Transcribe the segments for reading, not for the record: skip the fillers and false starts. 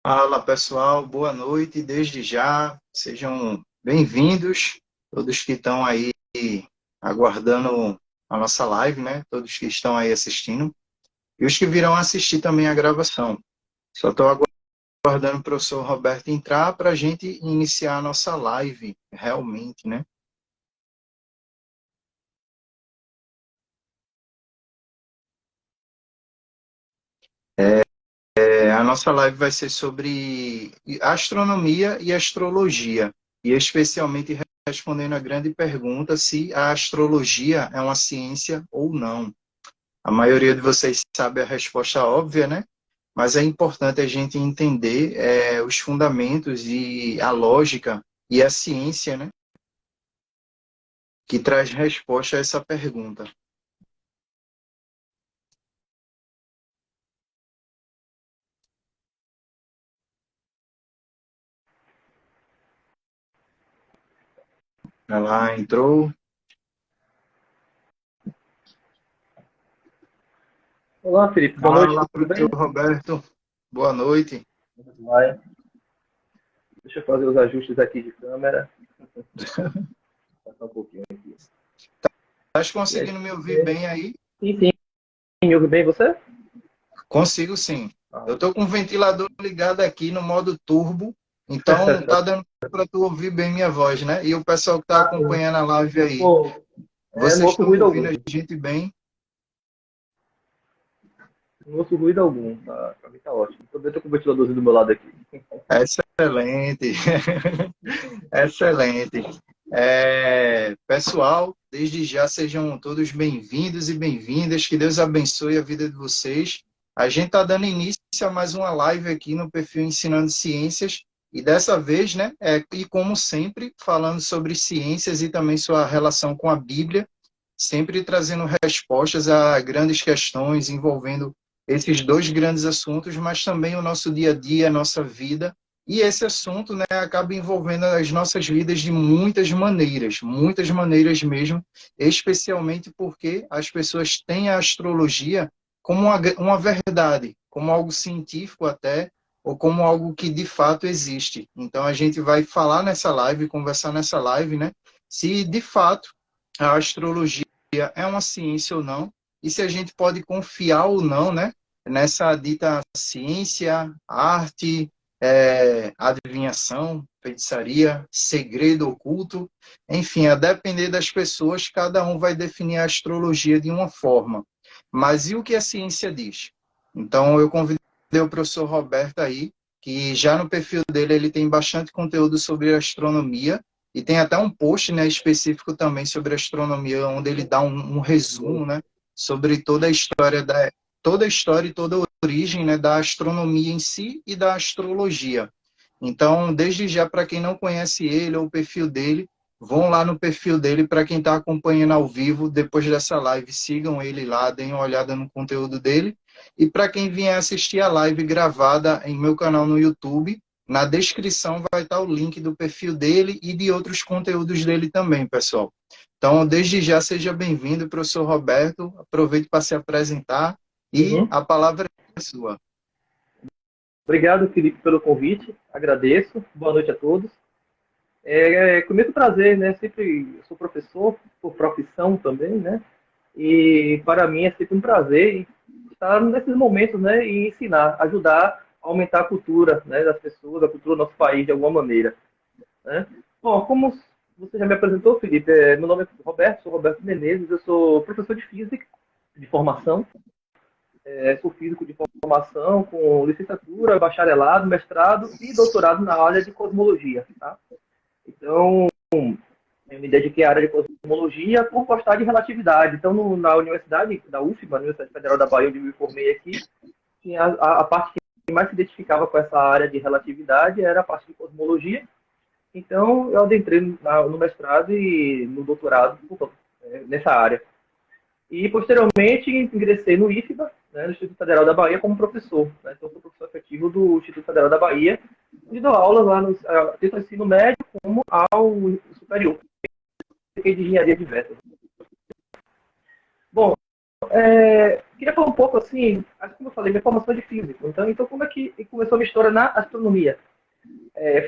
Fala pessoal, boa noite. Desde já, sejam bem-vindos, todos que estão aí aguardando a nossa live, né? Todos que estão aí assistindo e os que virão assistir também a gravação. Só estou aguardando o professor Roberto entrar para a gente iniciar a nossa live, realmente, né? A nossa live vai ser sobre astronomia e astrologia, e especialmente respondendo a grande pergunta se a astrologia é uma ciência ou não. A maioria de vocês sabe a resposta óbvia, né? Mas é importante a gente entender os fundamentos e a lógica e a ciência, né? Que traz resposta a essa pergunta. Ela entrou. Olá, Felipe. Boa noite, Fala, tudo professor bem? Roberto. Boa noite. Vai. Deixa eu fazer os ajustes aqui de câmera. Passar um pouquinho aqui. Estás E aí, conseguindo me ouvir bem aí? sim, sim. Me ouve bem você? Consigo sim. Eu Ah. estou com o ventilador ligado aqui no modo turbo, então tá dando para tu ouvir bem minha voz, né? E o pessoal que está Ah, sim. acompanhando a live aí, Pô, não vocês ouço estão ruído ouvindo a algum. gente bem? Não ouço ruído algum. Tá, pra mim tá ótimo. Também tô com o ventiladorzinho do meu lado aqui. Excelente, excelente. Pessoal, desde já sejam todos bem-vindos e bem-vindas, que Deus abençoe a vida de vocês. A gente está dando início a mais uma live aqui no perfil Ensinando Ciências, e dessa vez, né, e como sempre, falando sobre ciências e também sua relação com a Bíblia, sempre trazendo respostas a grandes questões envolvendo esses dois grandes assuntos, mas também o nosso dia a dia, a nossa vida. E esse assunto, né, acaba envolvendo as nossas vidas de muitas maneiras mesmo, especialmente porque as pessoas têm a astrologia como uma verdade, como algo científico até, ou como algo que de fato existe. Então a gente vai falar nessa live, conversar nessa live, né, se de fato a astrologia é uma ciência ou não, e se a gente pode confiar ou não, né, nessa dita ciência, arte, adivinhação, feitiçaria, segredo oculto, enfim, a depender das pessoas, cada um vai definir a astrologia de uma forma. Mas e o que a ciência diz? Então, eu convidei o professor Roberto aí, que já no perfil dele ele tem bastante conteúdo sobre astronomia, e tem até um post, né, específico também sobre astronomia, onde ele dá um resumo, né, sobre toda a história e toda a origem, né, da astronomia em si e da astrologia. Então, desde já, para quem não conhece ele ou o perfil dele, vão lá no perfil dele. Para quem está acompanhando ao vivo, depois dessa live, sigam ele lá, deem uma olhada no conteúdo dele. E para quem vier assistir a live gravada em meu canal no YouTube, na descrição vai estar o link do perfil dele e de outros conteúdos dele também, pessoal. Então, desde já, seja bem-vindo, professor Roberto. Aproveite para se apresentar e Uhum. a palavra é sua. Obrigado, Felipe, pelo convite. Agradeço. Boa noite a todos. Com muito prazer, né? Sempre eu sou professor, por profissão também, né? E para mim é sempre um prazer estar nesses momentos, né? E ensinar, ajudar a aumentar a cultura, né? Das pessoas, a cultura do nosso país de alguma maneira, né? Bom, como você já me apresentou, Felipe, meu nome é Roberto, sou Roberto Menezes, eu sou professor de física de formação, sou físico de formação com licenciatura, bacharelado, mestrado e doutorado na área de cosmologia, tá? Então, eu me dediquei à área de cosmologia por gostar de relatividade. Então, na universidade da UFBA, Universidade Federal da Bahia, onde eu me formei aqui, tinha a parte que mais se identificava com essa área de relatividade era a parte de cosmologia. Então, eu adentrei no mestrado e no doutorado nessa área. E, posteriormente, ingressei no IFBA, né, no Instituto Federal da Bahia, como professor. Né? Então, sou professor efetivo do Instituto Federal da Bahia, e dou aulas lá tanto ao ensino médio como ao superior, de engenharia diversa. Bom, queria falar um pouco assim, como eu falei, minha formação é de físico. Então como é que começou a minha história na astronomia?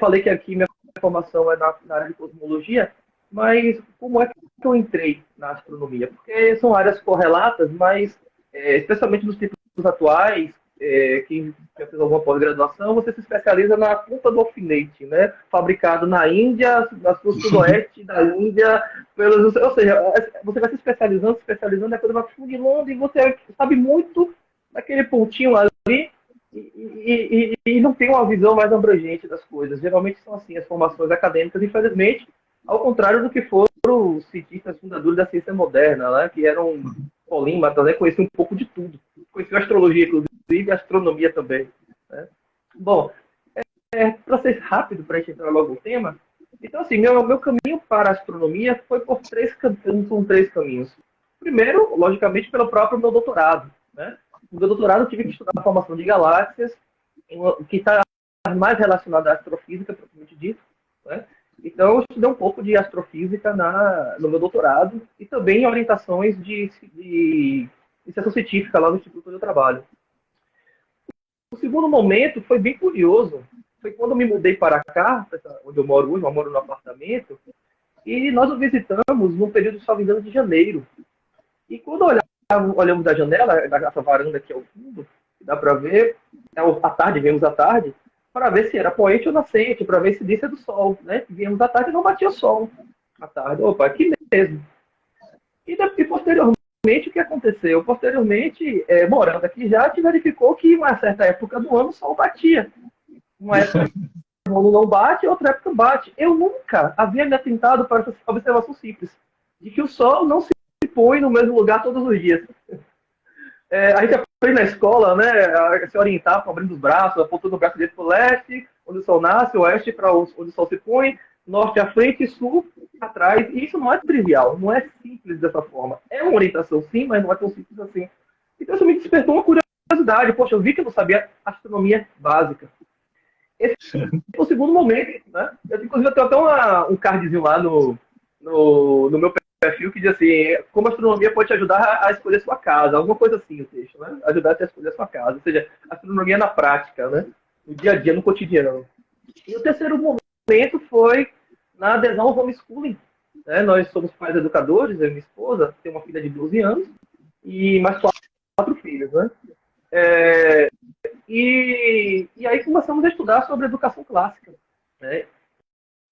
Falei que aqui minha formação é na área de cosmologia, mas como é que eu entrei na astronomia? Porque são áreas correlatas, mas especialmente nos tempos atuais, quem já fez alguma pós-graduação, você se especializa na ponta do alfinete, né? Fabricado na Índia, no sudoeste da Índia, ou seja, você vai se especializando, a coisa vai funilando e você sabe muito daquele pontinho ali e não tem uma visão mais abrangente das coisas. Geralmente são assim as formações acadêmicas, infelizmente, ao contrário do que foram os cientistas fundadores da ciência moderna, né, que eram polímatas, né, conheciam um pouco de tudo. Conheciam astrologia, inclusive, e astronomia também. Né? Bom, para ser rápido, para a gente entrar logo no tema, então, assim, meu caminho para a astronomia foi por três caminhos. Primeiro, logicamente, pelo próprio meu doutorado. Né? No meu doutorado, eu tive que estudar a formação de galáxias, que está mais relacionada à astrofísica, propriamente dito. Né? Então, eu estudei um pouco de astrofísica no meu doutorado e também orientações de iniciação científica lá no Instituto onde eu trabalho. O segundo momento foi bem curioso. Foi quando eu me mudei para cá, onde eu moro hoje, eu moro no apartamento, e nós o visitamos no período, se não me engano, de janeiro. E quando olhamos da janela, dessa varanda aqui ao fundo, dá para ver, à tarde, vemos à tarde, para ver se era poente ou nascente, para ver se incidência do sol. Né? Viemos à tarde e não batia sol. À tarde, opa, aqui mesmo. E posteriormente, o que aconteceu? Posteriormente, morando aqui já, te verificou que em uma certa época do ano o sol batia. Uma época o ano não bate, outra época bate. Eu nunca havia me atentado para essa observação simples, de que o sol não se põe no mesmo lugar todos os dias. A gente aprende na escola, né, a se orientar abrindo os braços, apontando o braço direito para o leste, onde o sol nasce, oeste para onde o sol se põe, norte à frente e sul atrás. E isso não é trivial, não é simples dessa forma. É uma orientação sim, mas não é tão simples assim. Então isso me despertou uma curiosidade. Poxa, eu vi que eu não sabia astronomia básica. Esse foi o segundo momento, né? Inclusive, eu tenho até um cardzinho lá no meu perfil que diz assim, como a astronomia pode te ajudar a escolher sua casa, alguma coisa assim o texto, né? Ajudar a escolher sua casa, ou seja, a astronomia na prática, né? No dia a dia, no cotidiano. E o terceiro momento foi na adesão ao homeschooling. Né? Nós somos pais educadores, eu e minha esposa, tem uma filha de 12 anos e mais quatro filhos, né? E aí começamos a estudar sobre educação clássica. Né?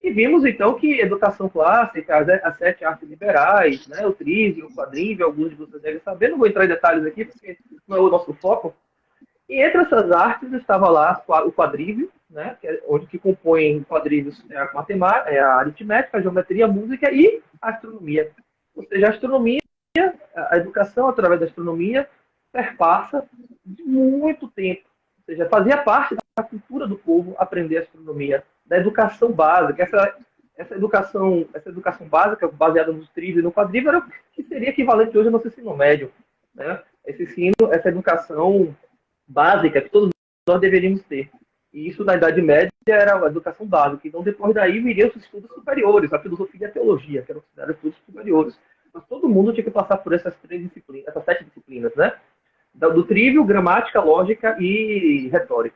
E vimos, então, que educação clássica, as 7 artes liberais, né, o trívium, o quadrívio, alguns de vocês devem saber, não vou entrar em detalhes aqui, porque não é o nosso foco. E entre essas artes estava lá o quadrívio, né, que compõem quadrívios a matemática, a aritmética, a geometria, a música e a astronomia. Ou seja, a astronomia, a educação através da astronomia, perpassa de muito tempo. Ou seja, fazia parte da cultura do povo aprender astronomia, da educação básica. Essa educação básica, baseada nos trívios e no quadrívio, era o que seria equivalente hoje ao nosso ensino médio. Né? Essa educação básica que todos nós deveríamos ter. E isso, na Idade Média, era a educação básica. Então, depois daí, viriam os estudos superiores, a filosofia e a teologia, que eram considerados estudos superiores. Mas todo mundo tinha que passar por essas 7 disciplinas, né? Do trívio, gramática, lógica e retórica.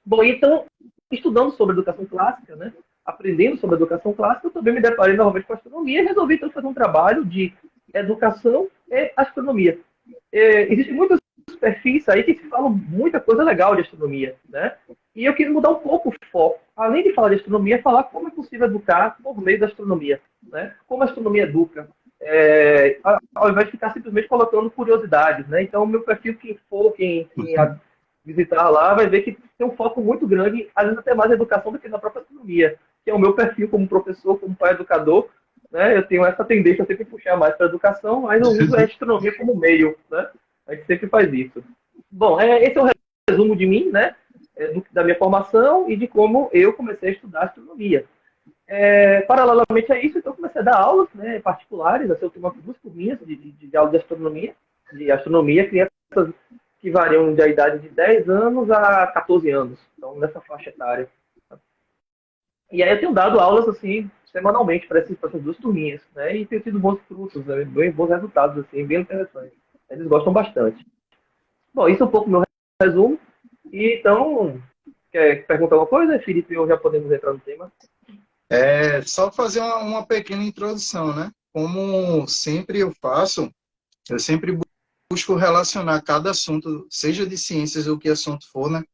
Bom, então, estudando sobre educação clássica, né? Aprendendo sobre educação clássica, eu também me deparei novamente com astronomia e resolvi então fazer um trabalho de educação e astronomia. Existem muitos perfis aí que se falam muita coisa legal de astronomia, né? E eu queria mudar um pouco o foco. Além de falar de astronomia, falar como é possível educar por meio da astronomia, né? Como a astronomia educa. Ao invés de ficar simplesmente colocando curiosidades, né? Então, o meu perfil, quem visitar lá, vai ver que tem um foco muito grande, às vezes até mais na educação do que na própria astronomia, que é o meu perfil como professor, como pai educador, né? Eu tenho essa tendência a sempre puxar mais para a educação, mas eu uso a astronomia como meio, né? A gente sempre faz isso. Bom, esse é o resumo de mim, né? Da minha formação e de como eu comecei a estudar astronomia. Paralelamente a isso, então, eu comecei a dar aulas, né, particulares, assim, eu tenho 2 turminhas de aula de astronomia, crianças que variam da idade de 10 anos a 14 anos, então nessa faixa etária. E aí eu tenho dado aulas, assim, semanalmente para essas 2 turminhas, né, e tenho tido bons frutos, né, bem bons resultados, assim, bem interessantes. Eles gostam bastante. Bom, isso é um pouco meu resumo. E então, quer perguntar alguma coisa, Felipe, ou já podemos entrar no tema? Só fazer uma pequena introdução, né? Como sempre eu faço, eu sempre busco relacionar cada assunto, seja de ciências ou que assunto for, né?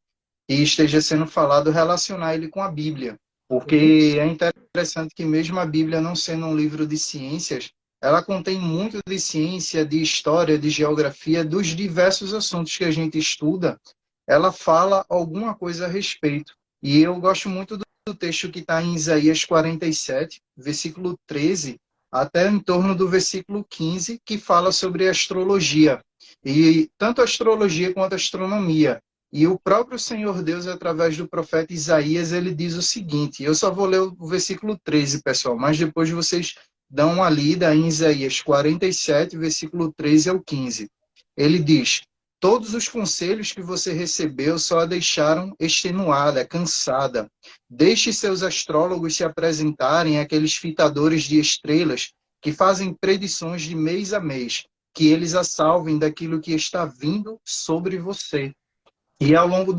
E esteja sendo falado, relacionar ele com a Bíblia. Uhum. Porque é interessante que mesmo a Bíblia não sendo um livro de ciências, ela contém muito de ciência, de história, de geografia, dos diversos assuntos que a gente estuda, ela fala alguma coisa a respeito. E eu gosto muito do texto que está em Isaías 47, versículo 13, até em torno do versículo 15, que fala sobre astrologia. E tanto a astrologia quanto a astronomia. E o próprio Senhor Deus, através do profeta Isaías, ele diz o seguinte, eu só vou ler o versículo 13, pessoal, mas depois vocês dão uma lida em Isaías 47, versículo 13 ao 15. Ele diz, todos os conselhos que você recebeu só a deixaram extenuada, cansada. Deixe seus astrólogos se apresentarem, aqueles fitadores de estrelas que fazem predições de mês a mês, que eles a salvem daquilo que está vindo sobre você. E ao longo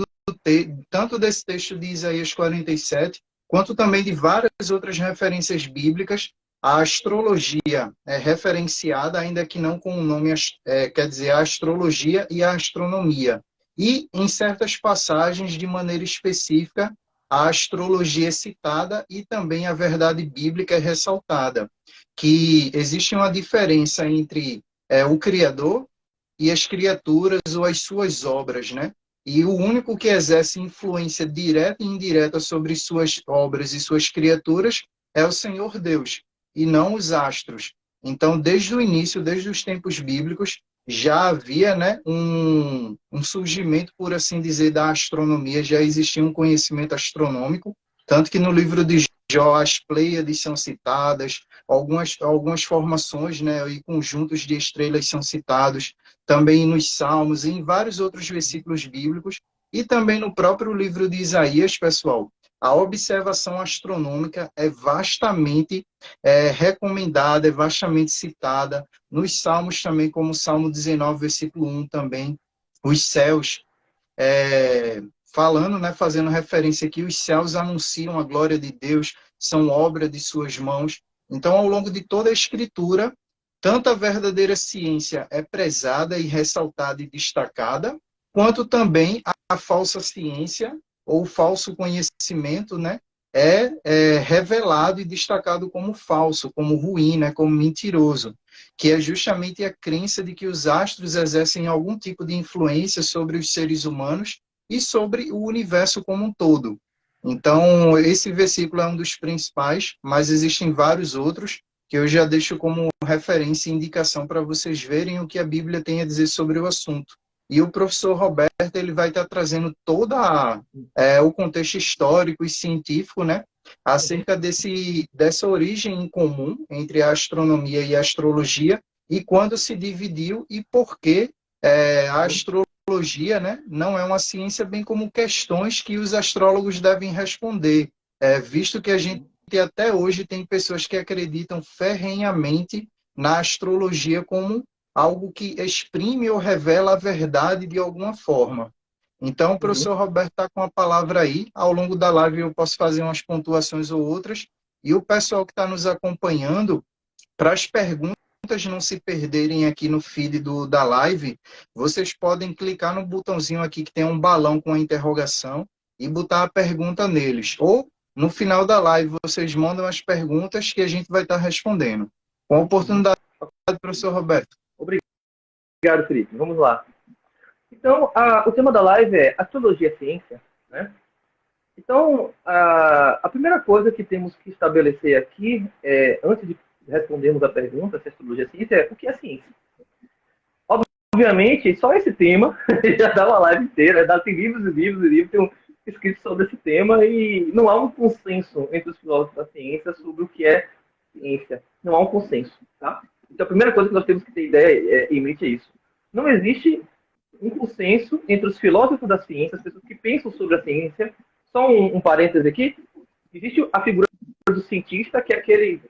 tanto desse texto de Isaías 47, quanto também de várias outras referências bíblicas, a astrologia é referenciada, ainda que não com o nome, quer dizer, a astrologia e a astronomia. E, em certas passagens, de maneira específica, a astrologia é citada e também a verdade bíblica é ressaltada, que existe uma diferença entre o Criador e as criaturas ou as suas obras, né? E o único que exerce influência direta e indireta sobre suas obras e suas criaturas é o Senhor Deus, e não os astros. Então, desde o início, desde os tempos bíblicos, já havia, né, um surgimento, por assim dizer, da astronomia, já existia um conhecimento astronômico, tanto que no livro de Jó, as Pleiades são citadas, algumas formações, né, e conjuntos de estrelas são citados, também nos Salmos e em vários outros versículos bíblicos, e também no próprio livro de Isaías, pessoal. A observação astronômica é vastamente recomendada, é vastamente citada, nos Salmos também, como o Salmo 19, versículo 1 também, os céus, falando, né, fazendo referência aqui, os céus anunciam a glória de Deus, são obra de suas mãos. Então, ao longo de toda a Escritura, tanto a verdadeira ciência é prezada e ressaltada e destacada, quanto também a falsa ciência ou o falso conhecimento, né, é revelado e destacado como falso, como ruim, né, como mentiroso, que é justamente a crença de que os astros exercem algum tipo de influência sobre os seres humanos e sobre o universo como um todo. Então, esse versículo é um dos principais, mas existem vários outros que eu já deixo como referência e indicação para vocês verem o que a Bíblia tem a dizer sobre o assunto. E o professor Roberto ele vai estar trazendo toda o contexto histórico e científico, né, acerca dessa origem em comum entre a astronomia e a astrologia e quando se dividiu e por que a astrologia, né, não é uma ciência, bem como questões que os astrólogos devem responder, visto que a gente até hoje tem pessoas que acreditam ferrenhamente na astrologia como algo que exprime ou revela a verdade de alguma forma. Então, o Uhum. professor Roberto está com a palavra aí. Ao longo da live eu posso fazer umas pontuações ou outras. E o pessoal que está nos acompanhando, para as perguntas não se perderem aqui no feed da live, vocês podem clicar no botãozinho aqui que tem um balão com a interrogação e botar a pergunta neles. Ou, no final da live, vocês mandam as perguntas que a gente vai estar respondendo. Com a oportunidade, professor Roberto. Obrigado, Felipe. Vamos lá. Então, o tema da live é astrologia e ciência, né? Então, a primeira coisa que temos que estabelecer aqui, antes de respondermos a pergunta se astrologia é ciência, é o que é ciência? Obviamente, só esse tema já dá uma live inteira, tem livros e livros e livros escritos sobre esse tema e não há um consenso entre os filósofos da ciência sobre o que é ciência. Não há um consenso, tá? Então, a primeira coisa que nós temos que ter ideia em mente é isso. Não existe um consenso entre os filósofos da ciência, as pessoas que pensam sobre a ciência. Só um parêntese aqui. Existe a figura do cientista, que é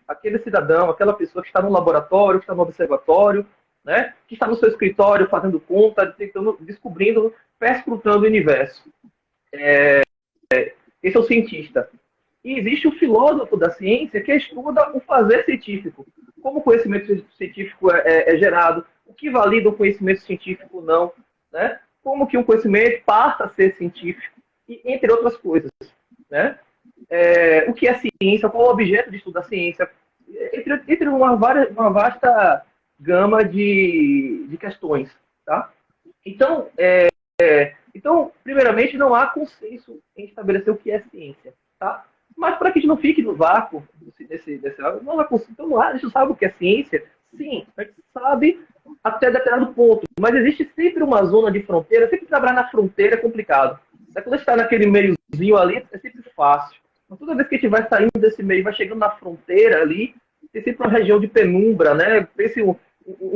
aquele cidadão, aquela pessoa que está no laboratório, que está no observatório, né? Que está no seu escritório fazendo conta, tentando, descobrindo, perscrutando o universo. Esse é o cientista. E existe o filósofo da ciência que estuda o fazer científico. Como o conhecimento científico é gerado, o que valida o conhecimento científico ou não, né? Como que um conhecimento passa a ser científico, e, entre outras coisas, né? O que é ciência, qual é o objeto de estudo da ciência, entre uma vasta gama de questões. Tá? Então, primeiramente, não há consenso em estabelecer o que é ciência. Tá? Mas para que a gente não fique no vácuo não há consenso. Então, a gente sabe o que é ciência? Sim, a gente sabe até determinado ponto. Mas existe sempre uma zona de fronteira. Sempre trabalhar na fronteira é complicado. Quando a gente está naquele meiozinho ali, é sempre fácil. Mas toda vez que a gente vai saindo desse meio, vai chegando na fronteira ali, tem sempre uma região de penumbra, né? Pense, o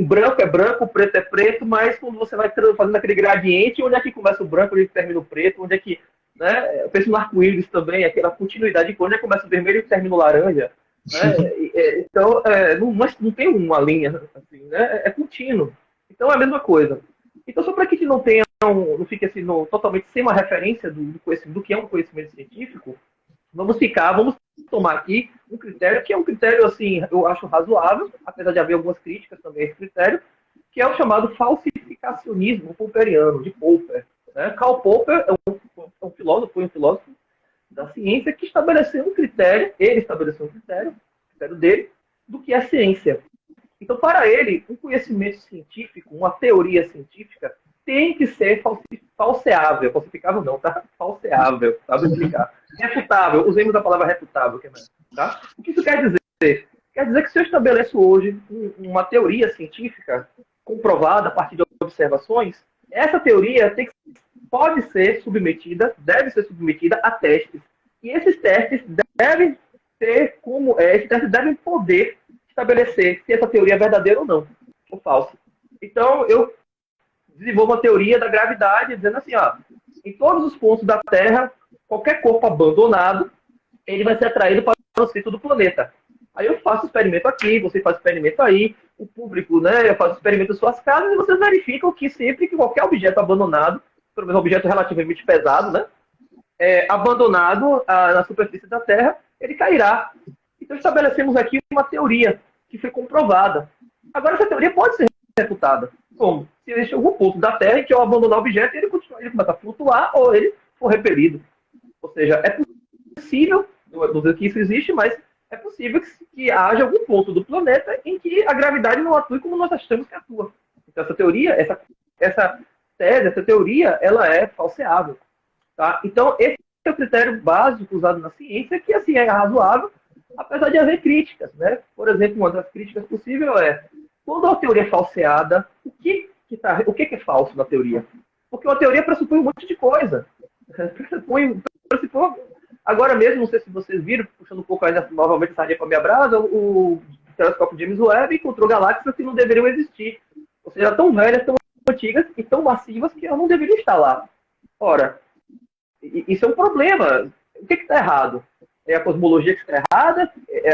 branco é branco, o preto é preto, mas quando você vai fazendo aquele gradiente, onde é que começa o branco, onde é que termina o preto, onde é que... Né? Eu penso no arco-íris também, aquela continuidade, onde é que começa o vermelho e termina o laranja. Né? Então, não tem uma linha, assim, né? É contínuo. Então, é a mesma coisa. Então, só para que a gente não fique assim, totalmente sem uma referência do que é um conhecimento científico, vamos tomar aqui um critério que é um critério, assim, eu acho razoável, apesar de haver algumas críticas também a esse critério, que é o chamado falsificacionismo popperiano, de Popper. Né? Karl Popper é um filósofo da ciência que estabeleceu um critério, o critério dele, do que é ciência. Então, para ele, um conhecimento científico, uma teoria científica, tem que ser falseável. Falsificável não, tá? Falseável, sabe explicar. Refutável, usemos a palavra refutável. Tá? O que isso quer dizer? Quer dizer que se eu estabeleço hoje uma teoria científica comprovada a partir de observações, essa teoria pode ser submetida, deve ser submetida a testes. E esses testes devem poder estabelecer se essa teoria é verdadeira ou não, ou falsa. Então, eu desenvolvo uma teoria da gravidade, dizendo assim, ó, em todos os pontos da Terra, qualquer corpo abandonado, ele vai ser atraído para o centro do planeta. Aí eu faço experimento aqui, você faz experimento aí, o público, né, eu faço experimento em suas casas, e vocês verificam que sempre que qualquer objeto abandonado, pelo menos um objeto relativamente pesado, né, abandonado na superfície da Terra, ele cairá. Então estabelecemos aqui uma teoria que foi comprovada. Agora essa teoria pode ser refutada. Como? Se existe algum ponto da Terra em que ao abandonar o objeto, ele começa a flutuar ou ele for repelido. Ou seja, é possível, não dizer que isso existe, mas é possível que haja algum ponto do planeta em que a gravidade não atue como nós achamos que atua. Então essa teoria, essa tese, essa teoria, ela é falseável. Tá? Então esse é o critério básico usado na ciência, que assim é razoável, apesar de haver críticas. Né? Por exemplo, uma das críticas possíveis é quando a teoria é falseada, o que é falso na teoria? Porque uma teoria pressupõe um monte de coisa. Pressupõe. Agora mesmo, não sei se vocês viram, puxando um pouco ainda novamente essa para minha brasa, o telescópio James Webb encontrou galáxias que não deveriam existir. Ou seja, tão velhas, tão antigas e tão massivas que elas não deveriam estar lá. Ora, isso é um problema. O que está errado? É a cosmologia que está errada? É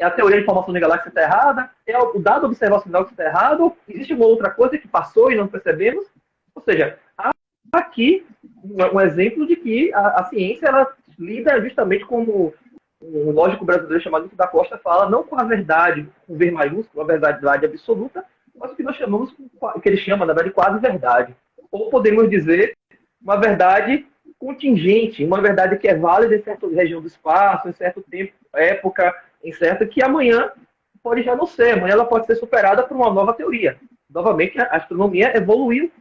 a teoria de formação de galáxias que está errada? É o dado observacional que está errado? Existe uma outra coisa que passou e não percebemos? Ou seja, há aqui um exemplo de que a ciência ela lida justamente como um lógico brasileiro chamado Lito da Costa fala, não com a verdade, com V maiúsculo, a verdade absoluta, mas o que nós chamamos, o que ele chama, na verdade, quase verdade. Ou podemos dizer uma verdade contingente, uma verdade que é válida em certa região do espaço, em certo tempo, época, em certo que amanhã pode já não ser, amanhã ela pode ser superada por uma nova teoria. Novamente, a astronomia evoluiu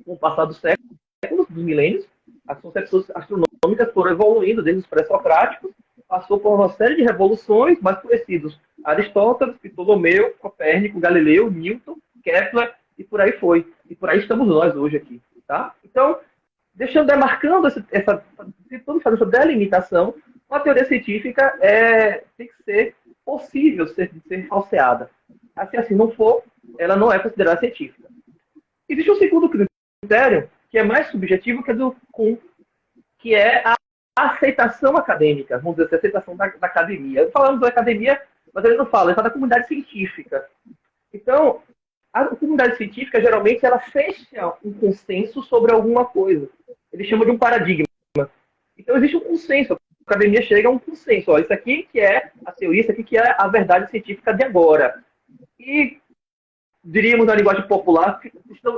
com o passar dos séculos, dos milênios, as concepções astronômicas foram evoluindo desde os pré-socráticos, passou por uma série de revoluções mais conhecidos: Aristóteles, Ptolomeu, Copérnico, Galileu, Newton, Kepler, e por aí foi. E por aí estamos nós hoje aqui. Tá? Então, demarcando tentando fazer essa delimitação, uma teoria científica tem que ser possível ser falseada. Assim não for, ela não é considerada científica. Existe um segundo critério, que é mais subjetivo, que é do Kuhn, que é a aceitação acadêmica, vamos dizer assim, a aceitação da academia. Falamos da academia, mas ele não fala, ele fala da comunidade científica. Então, a comunidade científica, geralmente, ela fecha um consenso sobre alguma coisa. Eles chamam de um paradigma. Então, existe um consenso. A academia chega a um consenso. Ó, isso aqui que é a teoria, isso aqui que é a verdade científica de agora. E, diríamos na linguagem popular,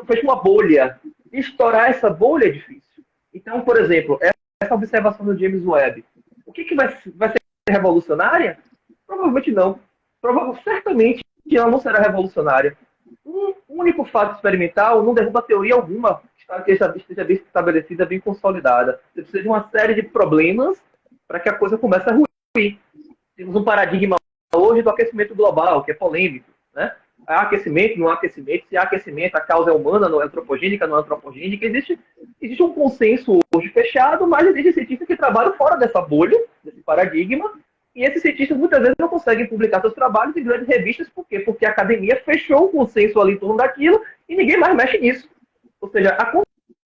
fecha uma bolha. E estourar essa bolha é difícil. Então, por exemplo, essa observação do James Webb, o que vai ser revolucionária? Provavelmente não. Certamente que ela não será revolucionária. Um único fato experimental não derruba teoria alguma que esteja bem estabelecida, bem consolidada. Você precisa de uma série de problemas para que a coisa comece a ruir. Temos um paradigma hoje do aquecimento global, que é polêmico, né? Há aquecimento, não há aquecimento. Se há aquecimento, a causa é humana, não é antropogênica, não é antropogênica. Existe um consenso hoje fechado, mas existe cientistas que trabalham fora dessa bolha, desse paradigma, e esses cientistas muitas vezes não conseguem publicar seus trabalhos em grandes revistas. Por quê? Porque a academia fechou o consenso ali em torno daquilo e ninguém mais mexe nisso. Ou seja, a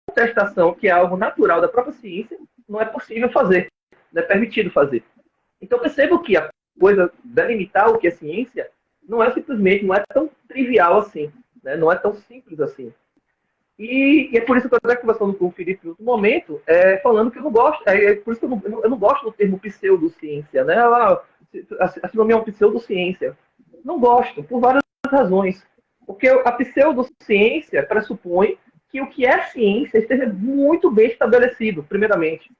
contestação, que é algo natural da própria ciência, não é possível fazer, não é permitido fazer. Então percebo que a coisa delimitar o que é ciência não é simplesmente, não é tão trivial assim, né? Não é tão simples assim. E é por isso que eu estou conversando com o Felipe em outro momento, falando que eu não gosto, por isso que eu não gosto do termo pseudociência, né? A sinônimo é uma pseudociência. Não gosto, por várias razões. Porque a pseudociência pressupõe que o que é ciência esteja muito bem estabelecido, primeiramente.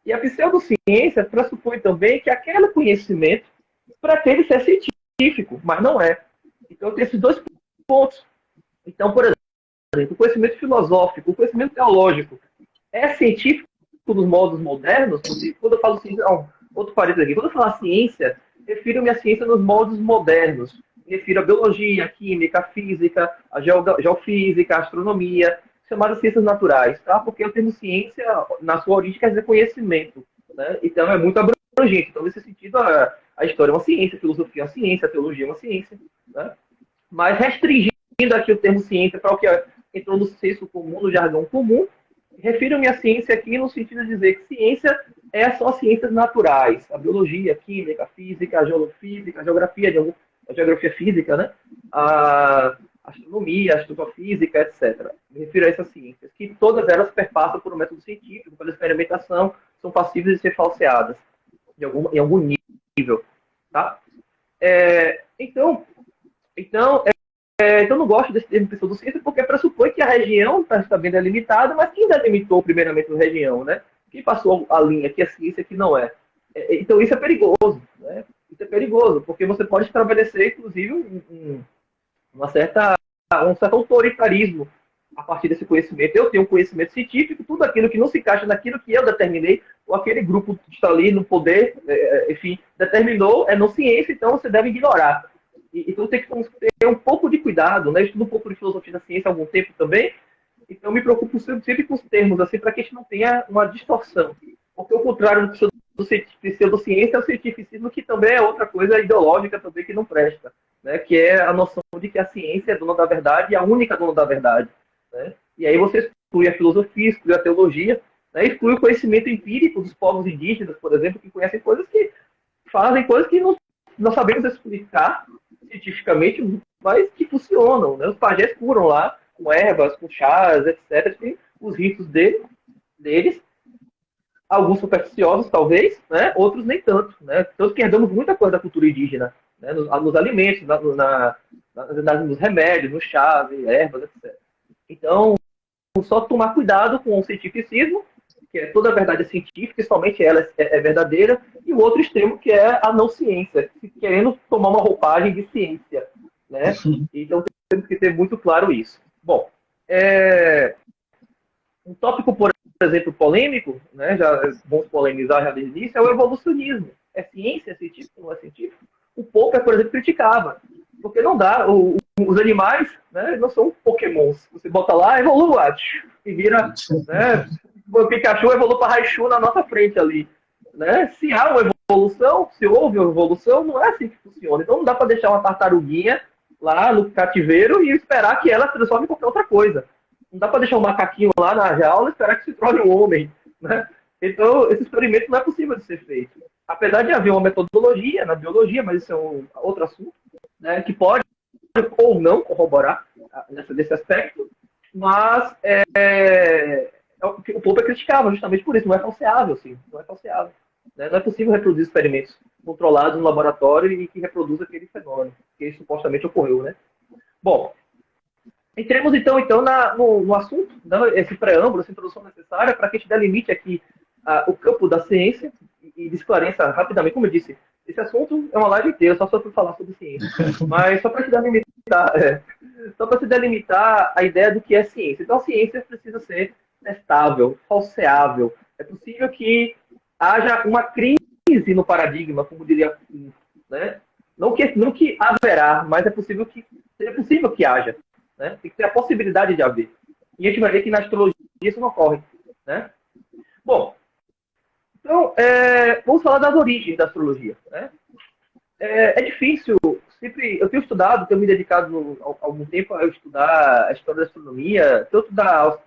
E a pseudociência pressupõe também que aquele conhecimento pretende ser científico, mas não é. Então tem esses dois pontos. Então, por exemplo, o conhecimento filosófico, o conhecimento teológico é científico nos modos modernos? Quando eu falo ciência, outro parênteses aqui, quando eu falo ciência, refiro-me à ciência nos modos modernos. Me refiro à biologia, à química, à física, à geofísica, à astronomia, chamadas ciências naturais, tá? Porque o termo ciência, na sua origem, quer dizer conhecimento, né? Então é muito abrangente. Então, nesse sentido, a história é uma ciência, a filosofia é uma ciência, a teologia é uma ciência, né? Mas restringindo aqui o termo ciência para o que entrou no senso comum, no jargão comum, refiro-me à ciência aqui no sentido de dizer que ciência são as ciências naturais, a biologia, a química, a física, a geofísica, a geografia física, né? A astronomia, a astrofísica, etc. Me refiro a essas ciências, que todas elas perpassam por um método científico, pela experimentação, são passíveis de ser falseadas em algum nível, tá? Então não gosto desse termo pseudociência porque pressupõe que a região está bem delimitada, mas quem delimitou primeiramente a região, né? Quem passou a linha que é ciência que não é? Então isso é perigoso, né? Isso é perigoso, porque você pode estabelecer, inclusive, um certo autoritarismo a partir desse conhecimento. Eu tenho um conhecimento científico, tudo aquilo que não se encaixa naquilo que eu determinei, ou aquele grupo que está ali no poder, enfim, determinou, é não ciência, então você deve ignorar. Então tem que ter um pouco de cuidado, né? Eu estudo um pouco de filosofia da ciência há algum tempo também, então me preocupo sempre com os termos, assim, para que a gente não tenha uma distorção. Porque o contrário do pseudociência é o cientificismo, que também é outra coisa ideológica também que não presta, né? Que é a noção de que a ciência é dona da verdade e a única dona da verdade, né? E aí você exclui a filosofia, exclui a teologia, né? Exclui o conhecimento empírico dos povos indígenas, por exemplo, que conhecem coisas que fazem coisas que nós sabemos explicar cientificamente, mas que funcionam, né? Os pajés curam lá com ervas, com chás, etc. Tem os ritos deles, alguns supersticiosos, talvez, né? Outros nem tanto, né? Tanto que herdamos muita coisa da cultura indígena, né? Nos alimentos, nos remédios, nos chás, ervas, etc. Então, só tomar cuidado com o cientificismo, que é toda a verdade científica, e somente ela é verdadeira, e o outro extremo, que é a não ciência, querendo tomar uma roupagem de ciência, né? Então, temos que ter muito claro isso. Bom, um tópico, por exemplo, polêmico, né? Vamos polemizar já desde o início, é o evolucionismo. É ciência, é científico, não é científico? O Popper, por exemplo, criticava, porque não dá, os animais, né, não são pokémons. Você bota lá, evolua, e vira, né, o Pikachu evolui para Raichu na nossa frente ali, né? Se há uma evolução, se houve uma evolução, não é assim que funciona. Então não dá para deixar uma tartaruguinha lá no cativeiro e esperar que ela se transforme em qualquer outra coisa. Não dá para deixar um macaquinho lá na jaula e esperar que se torne um homem, né? Então esse experimento não é possível de ser feito. Apesar de haver uma metodologia na biologia, mas isso é outro assunto, né, que pode ou não corroborar nesse aspecto, mas o Popper criticava justamente por isso, não é falseável, assim, não é falseável. Né? Não é possível reproduzir experimentos controlados no laboratório e que reproduz aquele fenômeno, que supostamente ocorreu, né? Bom, entremos então no assunto, né? Esse preâmbulo, essa introdução necessária para que a gente delimite aqui o campo da ciência e esclareça rapidamente, como eu disse, esse assunto é uma live inteira, só para falar sobre ciência. Mas só para se delimitar, só para se delimitar a ideia do que é ciência. Então, a ciência precisa ser testável, falseável. É possível que haja uma crise no paradigma, como diria, né? Não que haverá, mas seja possível que haja. Né? Tem que ter a possibilidade de haver. E a gente vai ver que na astrologia isso não ocorre. Né? Bom, então, vamos falar das origens da astrologia. Né? É difícil, eu tenho estudado, tenho me dedicado há algum tempo a estudar a história da astronomia, tanto da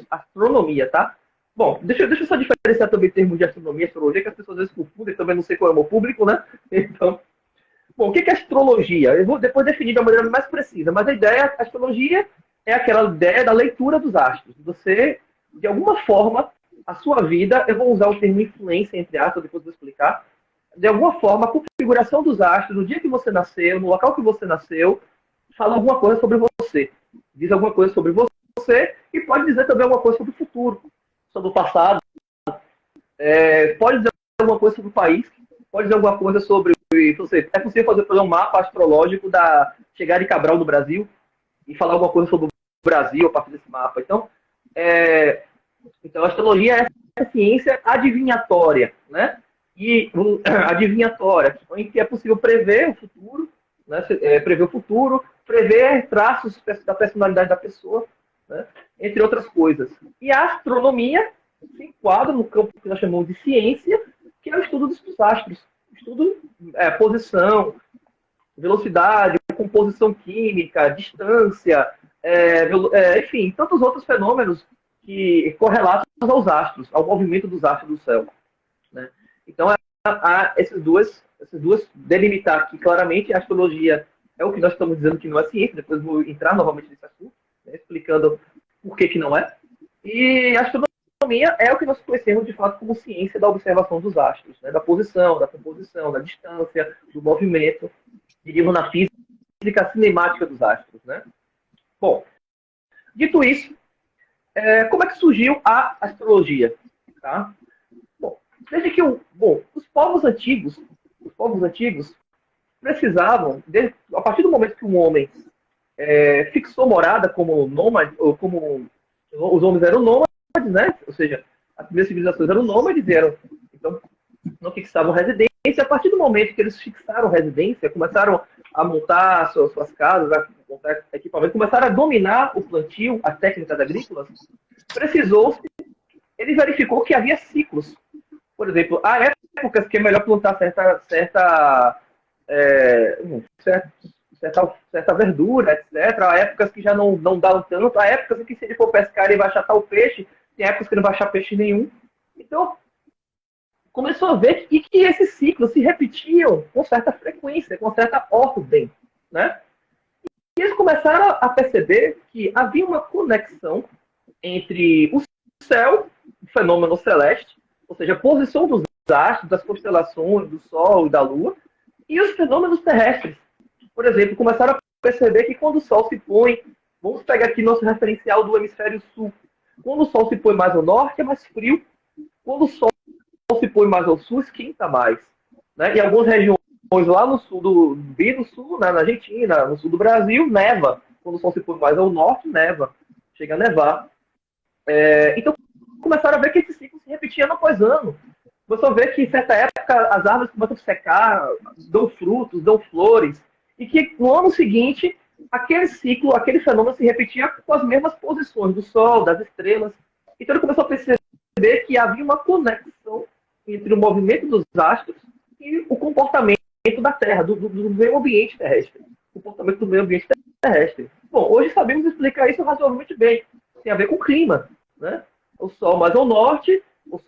astronomia, tá? Bom, deixa eu só diferenciar também termos de astronomia e astrologia, que as pessoas às vezes confundem, também não sei qual é o meu público, né? Então, bom, o que é astrologia? Eu vou depois definir de uma maneira mais precisa, mas a astrologia é aquela ideia da leitura dos astros. Você, de alguma forma, a sua vida, eu vou usar o termo influência, entre aspas, depois vou explicar, de alguma forma, a configuração dos astros, no dia que você nasceu, no local que você nasceu, fala alguma coisa sobre você. Diz alguma coisa sobre você e pode dizer também alguma coisa sobre o futuro, sobre o passado. Pode dizer alguma coisa sobre o país, pode dizer alguma coisa sobre... É possível fazer um mapa astrológico da chegada de Cabral no Brasil e falar alguma coisa sobre o Brasil a partir desse mapa. Então, a astrologia é essa ciência adivinhatória, né? E adivinhatória, em que é possível prever o futuro, né? Prever traços da personalidade da pessoa, né? Entre outras coisas. E a astronomia se enquadra no campo que nós chamamos de ciência, que é o estudo dos astros. Estudo posição, velocidade, composição química, distância, enfim, tantos outros fenômenos que correlatos aos astros, ao movimento dos astros do céu. Né? Então, há esses duas delimitar aqui claramente. A astrologia é o que nós estamos dizendo que não é ciência, depois vou entrar novamente nesse assunto, né, explicando por que não é. E a astronomia é o que nós conhecemos de fato como ciência da observação dos astros, né, da posição, da composição, da distância, do movimento, diríamos na física cinemática dos astros. Né? Bom, dito isso, como é que surgiu a astrologia? Tá? Bom, desde que os povos antigos precisavam, a partir do momento que um homem fixou morada como nômade, ou como os homens eram nômades, né? Ou seja, as primeiras civilizações eram nômades, então não fixavam residência. A partir do momento que eles fixaram residência, começaram a montar suas casas, a montar equipamento, começaram a dominar o plantio, as técnicas agrícolas, ele verificou que havia ciclos. Por exemplo, há épocas que é melhor plantar certa verdura, etc. Há épocas que já não dão tanto. Há épocas em que, se ele for pescar, ele vai achar o peixe. Tem épocas que ele não vai achar peixe nenhum. Então, começou a ver que esses ciclos se repetiam com certa frequência, com certa ordem. Né? E eles começaram a perceber que havia uma conexão entre o céu, o fenômeno celeste, ou seja, a posição dos astros, das constelações, do Sol e da Lua, e os fenômenos terrestres. Por exemplo, começaram a perceber que quando o Sol se põe, vamos pegar aqui nosso referencial do hemisfério sul, quando o Sol se põe mais ao norte é mais frio, quando o Sol se põe mais ao sul esquenta mais. Né? Em algumas regiões lá no sul, bem no sul, na Argentina, no sul do Brasil, neva. Quando o Sol se põe mais ao norte, neva. Chega a nevar. Então, começaram a ver que esse ciclo se repetia ano após ano. Começou a ver que, em certa época, as árvores começam a secar, dão frutos, dão flores, e que no ano seguinte, aquele ciclo, aquele fenômeno se repetia com as mesmas posições do Sol, das estrelas. Então, ele começou a perceber que havia uma conexão entre o movimento dos astros e o comportamento da Terra, do meio ambiente terrestre. O comportamento do meio ambiente terrestre. Bom, hoje sabemos explicar isso razoavelmente bem. Tem a ver com o clima, né? O Sol mais ao norte,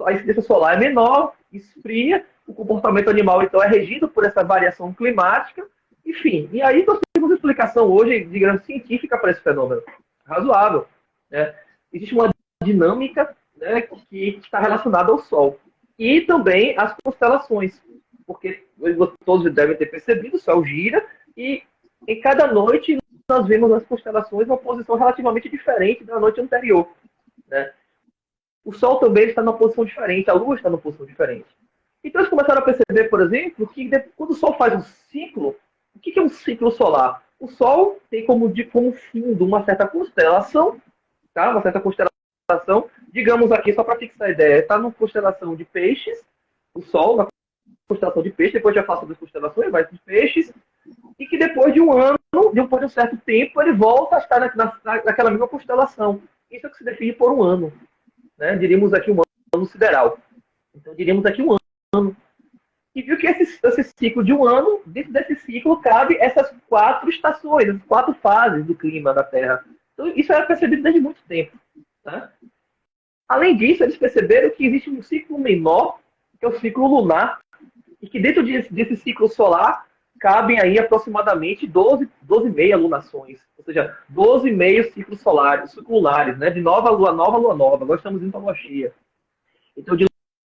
a incidência solar é menor, esfria, o comportamento animal, então, é regido por essa variação climática, enfim. E aí nós temos explicação hoje, digamos, científica para esse fenômeno. Razoável. Né? Existe uma dinâmica, né, que está relacionada ao Sol. E também as constelações. Porque todos devem ter percebido, o Sol gira e em cada noite nós vemos nas constelações uma posição relativamente diferente da noite anterior. Né? O Sol também está numa posição diferente, a Lua está numa posição diferente. Então eles começaram a perceber, por exemplo, que quando o Sol faz um ciclo, o que é um ciclo solar? O Sol tem como fundo uma certa constelação, tá? Uma certa constelação, digamos aqui, só para fixar a ideia, está numa constelação de peixes, o Sol, na constelação de peixes, depois já faço das constelações, vai de peixes, e que depois de um ano, depois de um certo tempo, ele volta a estar naquela mesma constelação. Isso é o que se define por um ano. Né? Diríamos aqui um ano sideral. Então, diríamos aqui um ano. E viu que esse ciclo de um ano, dentro desse ciclo, cabe essas 4 estações, as 4 fases do clima da Terra. Então, isso era percebido desde muito tempo. Tá? Além disso, eles perceberam que existe um ciclo menor, que é o ciclo lunar, e que dentro desse ciclo solar cabem aí aproximadamente 12,5 lunações, ou seja, 12,5 ciclos solares, ciclos lunares, né? De nova, lua nova. Nós estamos indo para a lua cheia. Então, de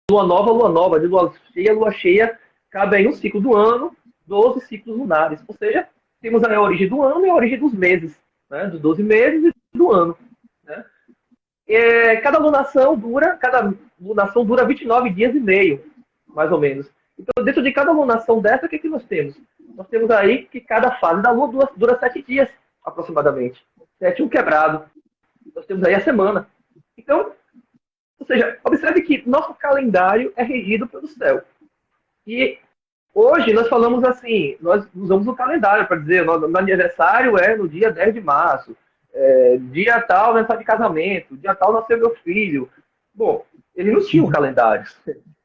lua nova, de lua cheia, cabe aí um ciclo do ano, 12 ciclos lunares. Ou seja, temos aí a origem do ano e a origem dos meses, né? Dos 12 meses e do ano. Né? Cada lunação dura 29 dias e meio, mais ou menos. Então, dentro de cada lunação dessa, o que nós temos? Nós temos aí que cada fase da Lua dura 7 dias, aproximadamente. 7 um quebrado. Nós temos aí a semana. Então, ou seja, observe que nosso calendário é regido pelo céu. E hoje nós falamos assim, nós usamos o calendário para dizer, meu aniversário é no dia 10 de março, dia tal, aniversário de casamento, dia tal nasceu meu filho. Bom, eles não tinham calendário.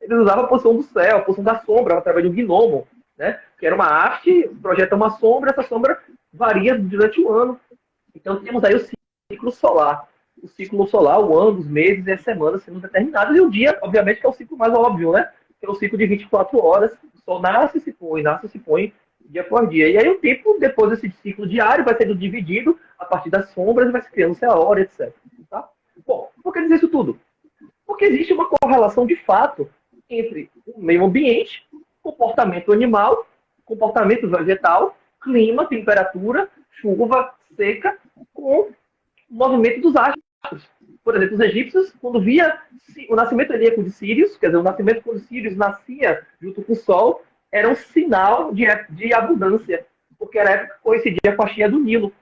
Eles usavam a posição do céu, a posição da sombra, através de um gnomo, né? Que era uma arte, projeta uma sombra, essa sombra varia durante o ano. Então temos aí o ciclo solar. O ciclo solar, o ano, os meses e as semanas sendo determinados. E o dia, obviamente, que é o ciclo mais óbvio, né? Que é o ciclo de 24 horas. O sol nasce e se põe dia por dia. E aí o tempo, depois desse ciclo diário, vai sendo dividido a partir das sombras, vai se criando a hora, etc. Tá? Bom, por que dizer isso tudo? Porque existe uma correlação de fato entre o meio ambiente, comportamento animal, comportamento vegetal, clima, temperatura, chuva, seca, com o movimento dos astros. Por exemplo, os egípcios, quando via o nascimento helíaco de Sírios, quer dizer, o nascimento quando Sírios nascia junto com o Sol, era um sinal de abundância, porque era a época que coincidia com a cheia do Nilo.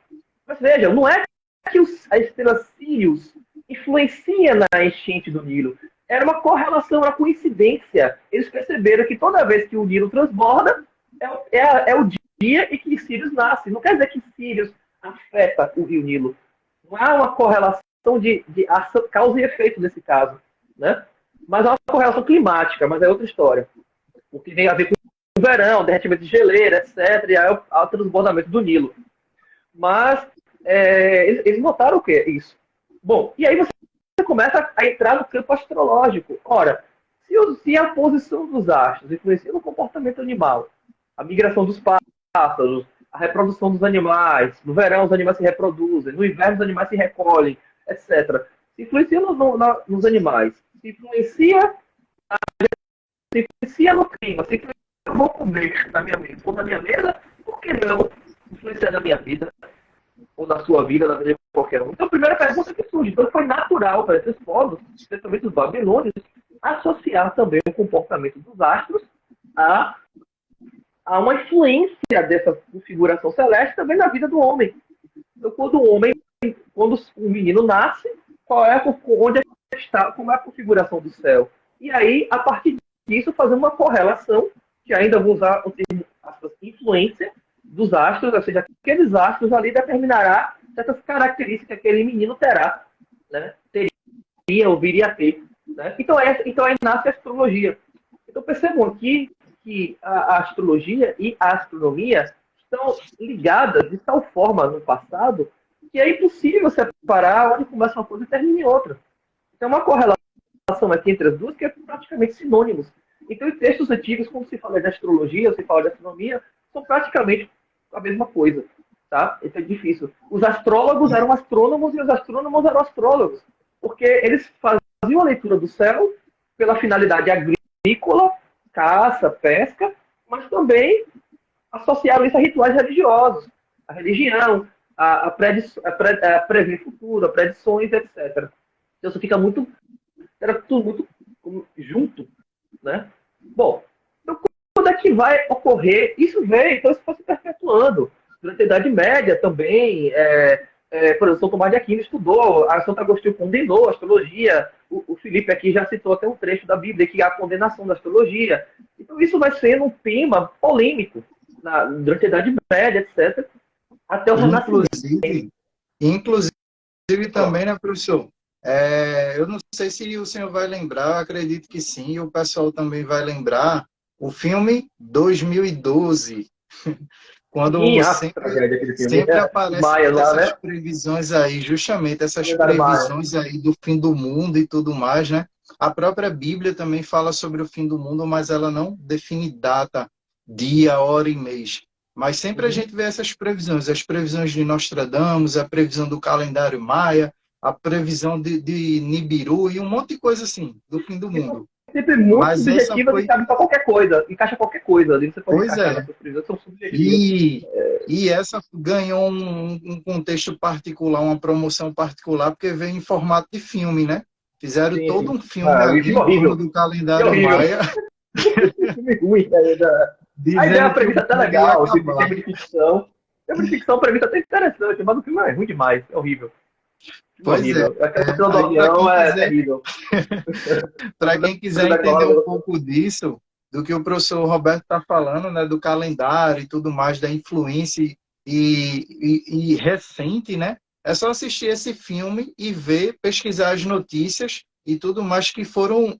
Mas veja, não é que a estrela Sírios influencia na enchente do Nilo. Era uma correlação, uma coincidência. Eles perceberam que toda vez que o Nilo transborda, é o dia em que Sírios nasce. Não quer dizer que Sírios afeta o rio Nilo. Não há uma correlação de ação, causa e efeito nesse caso. Né? Mas há uma correlação climática, mas é outra história. O que tem a ver com o verão, derretimento de geleira, etc. E aí o transbordamento do Nilo. Mas eles notaram o que é isso? Bom, e aí você começa a entrar no campo astrológico. Ora, se a posição dos astros influencia no comportamento animal, a migração dos pássaros, a reprodução dos animais, no verão os animais se reproduzem, no inverno os animais se recolhem, etc. Se influencia nos animais, se influencia no clima, se influencia, eu vou comer na minha mesa, ou na minha mesa, por que não influenciar na minha vida? Ou na sua vida, na vida de qualquer um. Então, a primeira pergunta que surge. Então, foi natural para esses povos, especialmente os babilônios, associar também o comportamento dos astros a uma influência dessa configuração celeste também na vida do homem. Então, quando o menino nasce, onde está, como é a configuração do céu? E aí, a partir disso, fazer uma correlação, que ainda vou usar o termo influência, dos astros, ou seja, aqueles astros ali determinará certas características que aquele menino terá, né? Teria ou viria a ter. Né? Então aí nasce a astrologia. Então percebam aqui que a astrologia e a astronomia estão ligadas de tal forma no passado que é impossível separar onde começa uma coisa e termina em outra. Então uma correlação aqui entre as duas que é praticamente sinônimos. Então em textos antigos, quando se fala de astrologia, se fala de astronomia, são praticamente a mesma coisa. tá? Isso é difícil. Os astrólogos eram astrônomos e os astrônomos eram astrólogos, porque eles faziam a leitura do céu pela finalidade agrícola, caça, pesca, mas também associaram isso a rituais religiosos, a religião, a prever futuro, a predições, etc. Então isso fica muito, era tudo muito junto, né? Bom, então quando é que vai ocorrer? Isso veio, então isso foi se perpetuando. Durante a Idade Média também, por exemplo, São Tomás de Aquino estudou, a Santo Agostinho condenou a astrologia, o Felipe aqui já citou até um trecho da Bíblia que é a condenação da astrologia. Então isso vai sendo um tema polêmico durante a Idade Média, etc., até o Renascimento. Inclusive também, né, professor? Eu não sei se o senhor vai lembrar, eu acredito que sim, e o pessoal também vai lembrar, o filme 2012, quando sempre aparecem essas previsões aí, justamente essas previsões aí do fim do mundo e tudo mais, né? A própria Bíblia também fala sobre o fim do mundo, mas ela não define data, dia, hora e mês. Mas sempre a gente vê essas previsões, as previsões de Nostradamus, a previsão do calendário maia, a previsão de Nibiru e um monte de coisa assim, do fim do mundo. Sempre muito subjetiva, que cabe para qualquer coisa, encaixa qualquer coisa ali, você pode encaixar nessas previsões, são subjetivas. E essa ganhou um contexto particular, uma promoção particular, porque veio em formato de filme, né? Fizeram todo um filme ali em torno do calendário maia. Filme ruim, a ideia, a premissa até legal, tipo, filme de ficção. Filme de ficção, a premissa até interessante, mas o filme é ruim demais, é horrível. Horrível. Aquela cena do avião é terrível. Para quem quiser entender um pouco disso, do que o professor Roberto está falando, né, do calendário e tudo mais, da influência e recente, né? É só assistir esse filme e ver, pesquisar as notícias e tudo mais que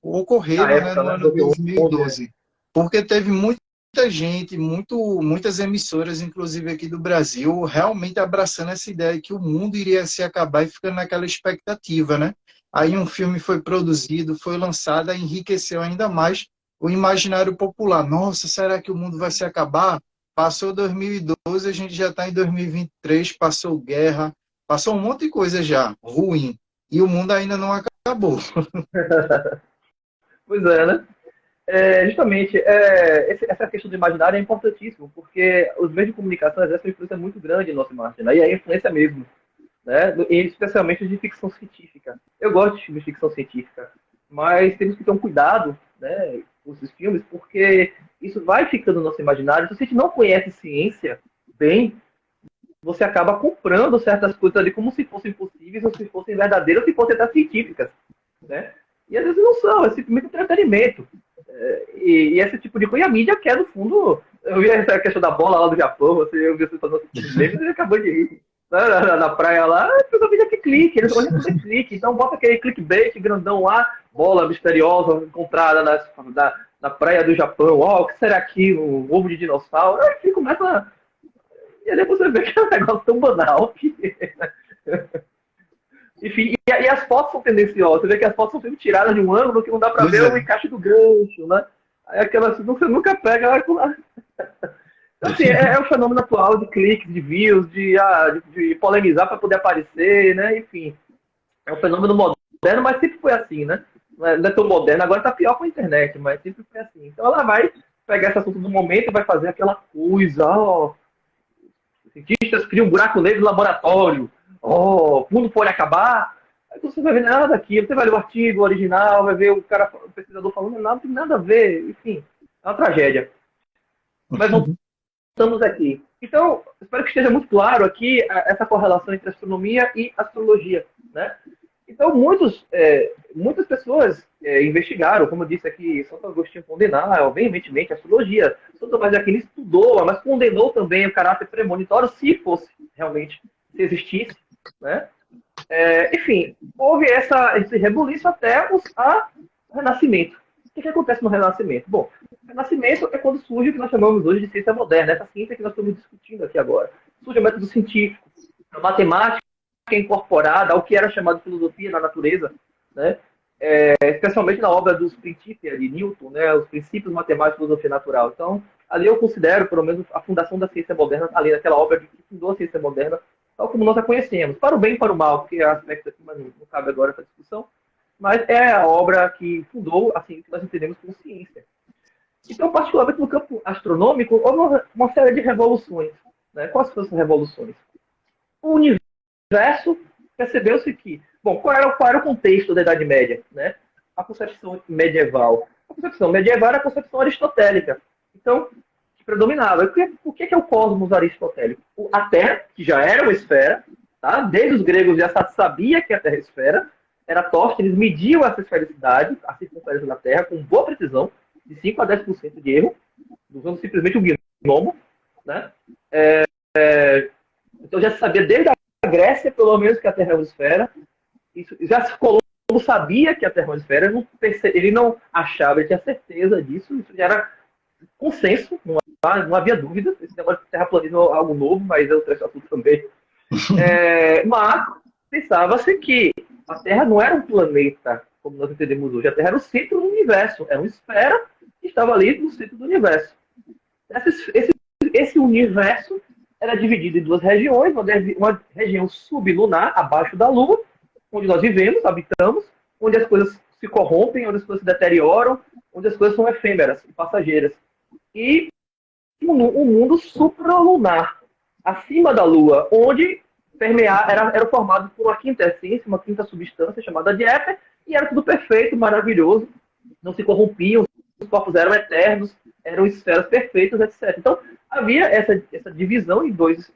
ocorreram época, né, no ano 2012. Porque teve muita gente, muitas emissoras, inclusive aqui do Brasil, realmente abraçando essa ideia que o mundo iria se acabar e ficando naquela expectativa, né? Aí um filme foi produzido, foi lançado, enriqueceu ainda mais o imaginário popular. Nossa, será que o mundo vai se acabar? Passou 2012, a gente já está em 2023, passou guerra, passou um monte de coisa já, ruim. E o mundo ainda não acabou. Pois é, né? Justamente, essa questão do imaginário é importantíssimo, porque os meios de comunicação exercem uma influência muito grande no nosso imaginário, e é a influência mesmo, né? E especialmente de ficção científica. Eu gosto de filmes de ficção científica, mas temos que ter um cuidado, né, com esses filmes, porque isso vai ficando no nosso imaginário. Se a gente não conhece ciência bem, você acaba comprando certas coisas ali como se fossem possíveis, ou se fossem verdadeiras, ou se fossem até científicas, né? E às vezes não são, é simplesmente entretenimento. E esse tipo de coisa, e a mídia quer, no fundo, eu vi essa questão da bola lá do Japão, eu vi você falando assim, você acabou de rir, na praia lá, a mídia que clique, eles gostam de clique, então bota aquele clickbait grandão lá, bola misteriosa encontrada na praia do Japão, o que será aqui, um ovo de dinossauro, aí começa, e aí você vê que é um negócio tão banal que... Enfim, e as fotos são tendenciosas. Você vê que as fotos são sempre tiradas de um ângulo que não dá para ver o encaixe do gancho, né? Aí aquelas você nunca pega. Então, assim, é o fenômeno atual de cliques, de views, de polemizar para poder aparecer, né? Enfim, é um fenômeno moderno, mas sempre foi assim, né? Não é tão moderno, agora está pior com a internet, mas sempre foi assim. Então ela vai pegar esse assunto do momento e vai fazer aquela coisa, cientistas criam um buraco negro no laboratório. O mundo pode acabar. Aí você vai ver nada daquilo. Você vai ler o artigo original, vai ver o pesquisador falando, nada, não tem nada a ver. Enfim, é uma tragédia. Mas voltamos aqui. Então, espero que esteja muito claro aqui essa correlação entre astronomia e astrologia, né? Então, muitas pessoas investigaram, como eu disse aqui, Santo Agostinho condenou veementemente a astrologia. Santo Tomás de Aquino estudou, mas condenou também o caráter premonitório, se fosse realmente, se existisse, né? Enfim, houve esse rebuliço até o Renascimento. O que acontece no Renascimento? Bom, o Renascimento é quando surge o que nós chamamos hoje de ciência moderna, essa ciência que nós estamos discutindo aqui agora. Surge o método científico, a matemática incorporada ao que era chamado de filosofia na natureza, né? Especialmente na obra dos Principia de Newton, né? Os princípios matemáticos da filosofia natural. Então, ali eu considero, pelo menos, a fundação da ciência moderna, ali naquela obra que fundou a ciência moderna, tal como nós a conhecemos, para o bem e para o mal, porque há aspectos aqui, mas não cabe agora essa discussão, mas é a obra que fundou a ciência que nós entendemos como ciência. Então, particularmente no campo astronômico, houve uma série de revoluções. Né? Quais foram essas revoluções? O universo, percebeu-se que... Bom, qual era o contexto da Idade Média? Né? A concepção medieval. A concepção medieval era a concepção aristotélica. Então, que predominava. O que é o cosmos aristotélico? A Terra, que já era uma esfera, tá? Desde os gregos já sabia que a Terra é esfera, era Tóstenes, mediu essa esfericidade, a circunferência da Terra, com boa precisão, de 5 a 10% de erro, usando simplesmente o gnomo. Né? Então já se sabia desde a Grécia, pelo menos, que a Terra é uma esfera. Isso, já se Colombo sabia que a Terra é uma esfera, ele não achava, ele tinha certeza disso, isso já era consenso, não havia dúvida. Esse negócio de terraplanismo é algo novo, mas eu trouxe assunto também. Mas pensava-se que a Terra não era um planeta, como nós entendemos hoje. A Terra era o centro do universo, era uma esfera que estava ali no centro do universo. Esse universo era dividido em duas regiões, uma região sublunar, abaixo da Lua, onde nós vivemos, habitamos, onde as coisas se corrompem, onde as coisas se deterioram, onde as coisas são efêmeras e passageiras. E um mundo supralunar, acima da Lua, onde era formado por uma quinta essência, uma quinta substância chamada de éter, e era tudo perfeito, maravilhoso, não se corrompiam, os corpos eram eternos, eram esferas perfeitas, etc. Então, havia essa divisão em dois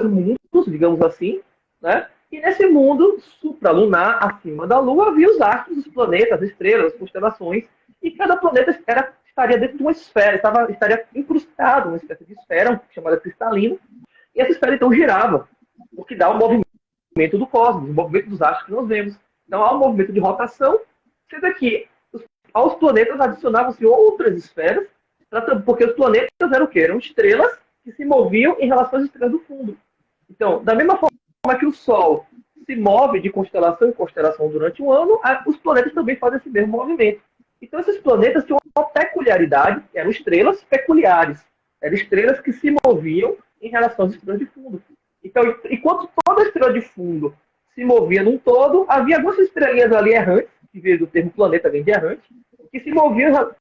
mundos, digamos assim, né? E nesse mundo supralunar, acima da Lua, havia os astros, os planetas, as estrelas, as constelações, e cada planeta estaria dentro de uma esfera, estaria incrustado numa espécie de esfera, chamada cristalina, e essa esfera então girava, o que dá o movimento do cosmos, o movimento dos astros que nós vemos. Então há um movimento de rotação, sendo que aos planetas adicionavam-se outras esferas, porque os planetas eram o quê? Eram estrelas que se moviam em relação às estrelas do fundo. Então, da mesma forma que o Sol se move de constelação em constelação durante um ano, os planetas também fazem esse mesmo movimento. Então, esses planetas tinham uma peculiaridade, eram estrelas peculiares, eram estrelas que se moviam em relação às estrelas de fundo. Então, enquanto toda estrela de fundo se movia num todo, havia algumas estrelinhas ali errantes, que veio do termo planeta, vem de errante, que se moviam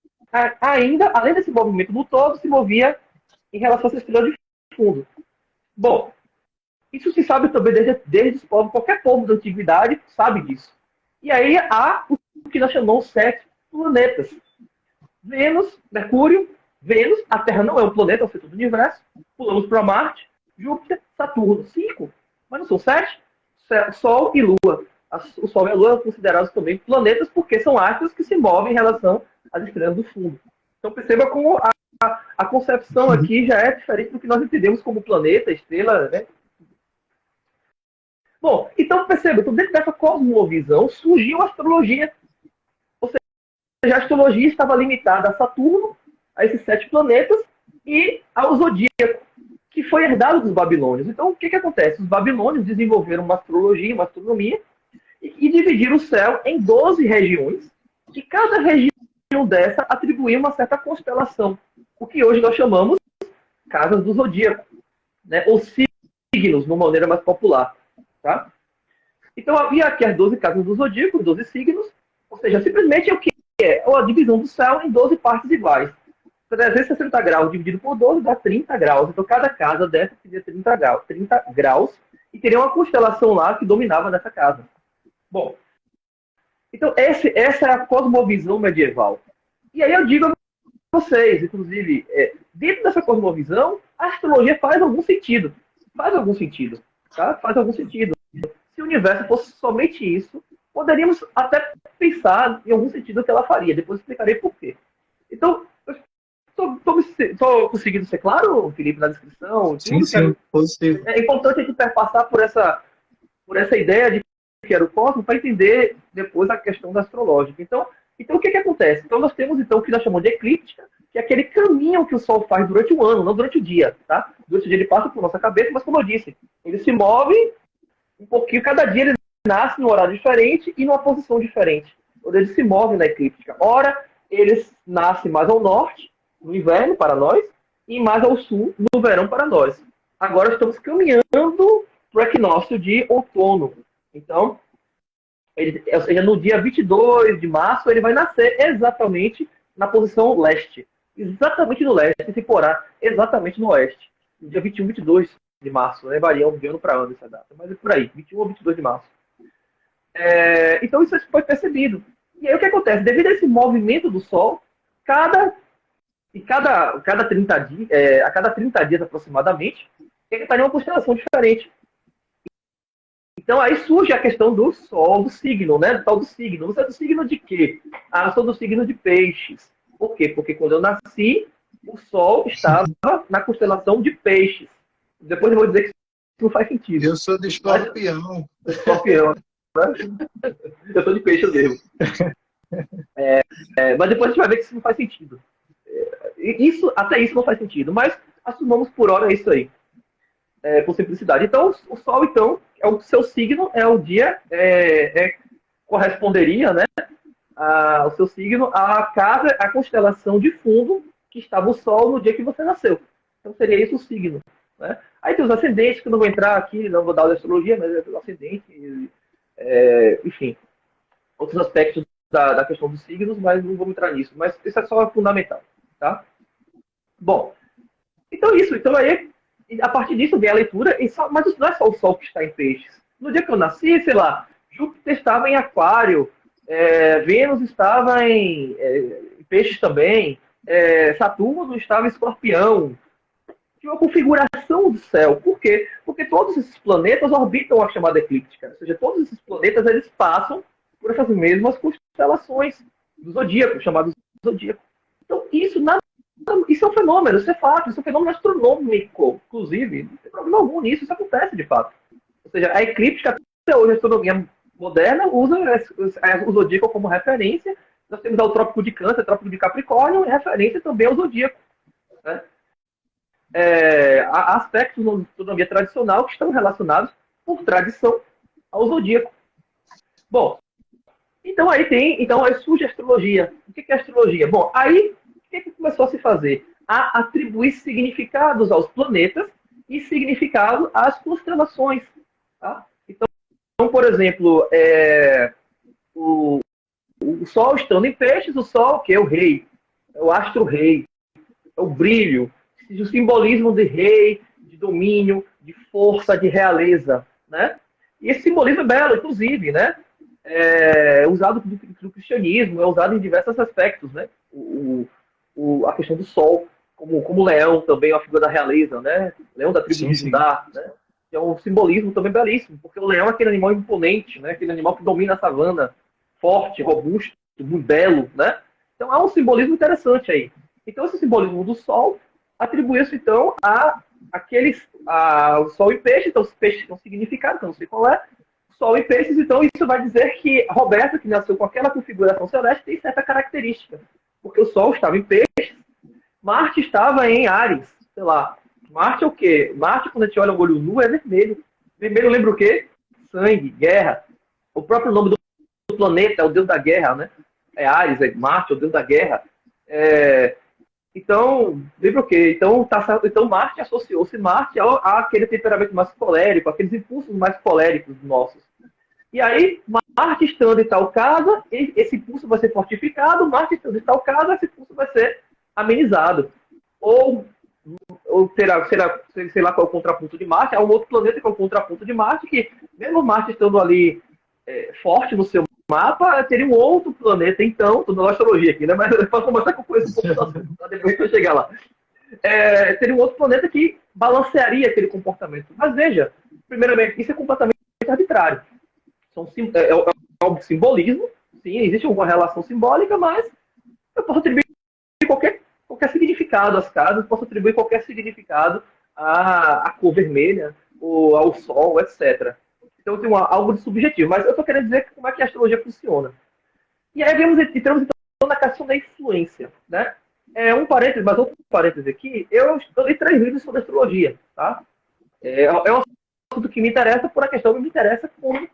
ainda, além desse movimento no todo, se movia em relação às estrelas de fundo. Bom, isso se sabe também desde os povos, qualquer povo da antiguidade sabe disso. E aí há o que nós chamamos 7 planetas. Vênus, Mercúrio, Vênus, a Terra não é um planeta, é o centro do universo. Pulamos para Marte, Júpiter, Saturno. 5, mas não são 7? Sol e Lua. O Sol e a Lua são considerados também planetas porque são astros que se movem em relação às estrelas do fundo. Então perceba como a concepção aqui já é diferente do que nós entendemos como planeta, estrela, né? Bom, então perceba, então, dentro dessa cosmovisão surgiu a astrologia. Ou seja, a astrologia estava limitada a Saturno, a esses 7 planetas, e ao zodíaco, que foi herdado dos babilônios. Então, o que acontece? Os babilônios desenvolveram uma astrologia, uma astronomia, e dividiram o céu em 12 regiões, e cada região dessa atribuía uma certa constelação, o que hoje nós chamamos casas do zodíaco, né? Ou signos, de uma maneira mais popular. Tá? Então havia aqui as 12 casas do zodíaco, os 12 signos, ou seja, simplesmente o que é a divisão do céu em 12 partes iguais. 360 graus dividido por 12 dá 30 graus. Então cada casa dessa teria 30 graus e teria uma constelação lá que dominava nessa casa. Bom, então essa é a cosmovisão medieval. E aí eu digo a vocês, inclusive, dentro dessa cosmovisão, a astrologia faz algum sentido. Faz algum sentido. Tá? Faz algum sentido. Se o universo fosse somente isso, poderíamos até pensar em algum sentido que ela faria. Depois explicarei por quê. Então, estou conseguindo ser claro, Felipe, na descrição? Sim, sim, positivo. É importante a gente passar por essa ideia de que era o cosmos para entender depois a questão da astrológica. Então o que acontece? Então, nós temos então o que nós chamamos de eclíptica, que é aquele caminho que o Sol faz durante o ano, não durante o dia. Tá? Durante o dia ele passa por nossa cabeça, mas como eu disse, ele se move um pouquinho, cada dia ele nasce num horário diferente e numa posição diferente. Ou ele se move na eclíptica. Ora, ele nasce mais ao norte, no inverno para nós e mais ao sul no verão para nós. Agora estamos caminhando para o equinócio de outono. Então, ou seja, no dia 22 de março, ele vai nascer exatamente na posição leste. Exatamente no leste, se porá exatamente no oeste. No dia 21, 22 de março, né? Varia de ano para ano essa data, mas é por aí, 21 ou 22 de março. Então isso foi percebido. E aí o que acontece? Devido a esse movimento do Sol, cada 30 dias, a cada 30 dias aproximadamente, ele está em uma constelação diferente. Então aí surge a questão do Sol, do signo, né? Do tal do signo. Você é do signo de quê? Ah, eu sou do signo de Peixes. Por quê? Porque quando eu nasci, o Sol estava na constelação de Peixes. Depois eu vou dizer que isso não faz sentido. Eu sou de Escorpião. Escorpião, né? Eu sou de Peixe mesmo. Mas depois a gente vai ver que isso não faz sentido. Até isso não faz sentido. Mas assumamos por hora isso aí. Por simplicidade. Então, o Sol, então, é o seu signo, é o dia, corresponderia, né? O seu signo, a casa, a constelação de fundo que estava o Sol no dia que você nasceu. Então seria isso o signo. Né? Aí tem os ascendentes, que eu não vou entrar aqui, não vou dar a astrologia, mas é o ascendente, enfim, outros aspectos da questão dos signos, mas não vou entrar nisso. Mas isso é só fundamental. Tá? Bom, então isso. Então aí, a partir disso vem a leitura, mas não é só o Sol que está em Peixes. No dia que eu nasci, sei lá, Júpiter estava em Aquário, Vênus estava em Peixes também, Saturno estava em Escorpião. Tinha uma configuração do céu. Por quê? Porque todos esses planetas orbitam a chamada eclíptica. Ou seja, todos esses planetas eles passam por essas mesmas constelações do zodíaco, chamados zodíaco. Então, isso é um fenômeno, isso é fato, isso é um fenômeno astronômico, inclusive. Não tem problema algum nisso, isso acontece de fato. Ou seja, a eclíptica, até hoje, a astronomia moderna usa o zodíaco como referência. Nós temos o Trópico de Câncer, o Trópico de Capricórnio, e referência também ao zodíaco. Né? Há aspectos da astronomia tradicional que estão relacionados, por tradição, ao zodíaco. Bom, então aí surge a astrologia. O que é a astrologia? Bom, aí o que começou a se fazer? A atribuir significados aos planetas e significado às constelações. Tá? Então, por exemplo, o Sol estando em Peixes, o Sol, que é o rei, é o astro-rei, é o brilho, o simbolismo de rei, de domínio, de força, de realeza. Né? E esse simbolismo é belo, inclusive, né? Usado no cristianismo, é usado em diversos aspectos. Né? A questão do Sol, como leão, também é uma figura da realeza, né? Leão da tribo de Judá, né? É um simbolismo também belíssimo, porque o leão é aquele animal imponente, né? Aquele animal que domina a savana, forte, robusto, muito belo, né? Então há um simbolismo interessante aí. Então esse simbolismo do Sol atribuiu-se então o Sol e Peixe, então os peixes têm um significado, que eu não sei qual é, Sol e Peixes, então isso vai dizer que Roberto, que nasceu com aquela configuração celeste, tem certa característica, porque o Sol estava em Peixes, Marte estava em Áries, sei lá. Marte é o quê? Marte, quando a gente olha o olho nu, é vermelho. Vermelho lembra o quê? Sangue, guerra. O próprio nome do planeta é o deus da guerra, né? É Áries, é Marte, é o deus da guerra. Então, lembra o quê? Então Marte associou-se àquele temperamento mais colérico, aqueles impulsos mais coléricos nossos. E aí, Marte estando em tal casa, esse impulso vai ser fortificado, Marte estando em tal casa, esse impulso vai ser amenizado. Ou será, sei lá qual é o contraponto de Marte, há um outro planeta que é o contraponto de Marte, que mesmo Marte estando ali forte no seu mapa, teria um outro planeta, então, estou na astrologia aqui, né? Mas para mostrar que eu conheço um pouco da assunto, depois que eu chegar lá. Teria um outro planeta que balancearia aquele comportamento. Mas veja, primeiramente, isso é completamente arbitrário. É um simbolismo, sim, existe alguma relação simbólica, mas eu posso atribuir qualquer significado às casas, posso atribuir qualquer significado à cor vermelha, ou ao sol, etc. Então tem algo de subjetivo, mas eu estou querendo dizer como é que a astrologia funciona. E aí entramos então na questão da influência. Né? Um parêntese, mas outro parêntese aqui, eu li 3 livros sobre astrologia. Tá? É um assunto que me interessa por a questão que me interessa como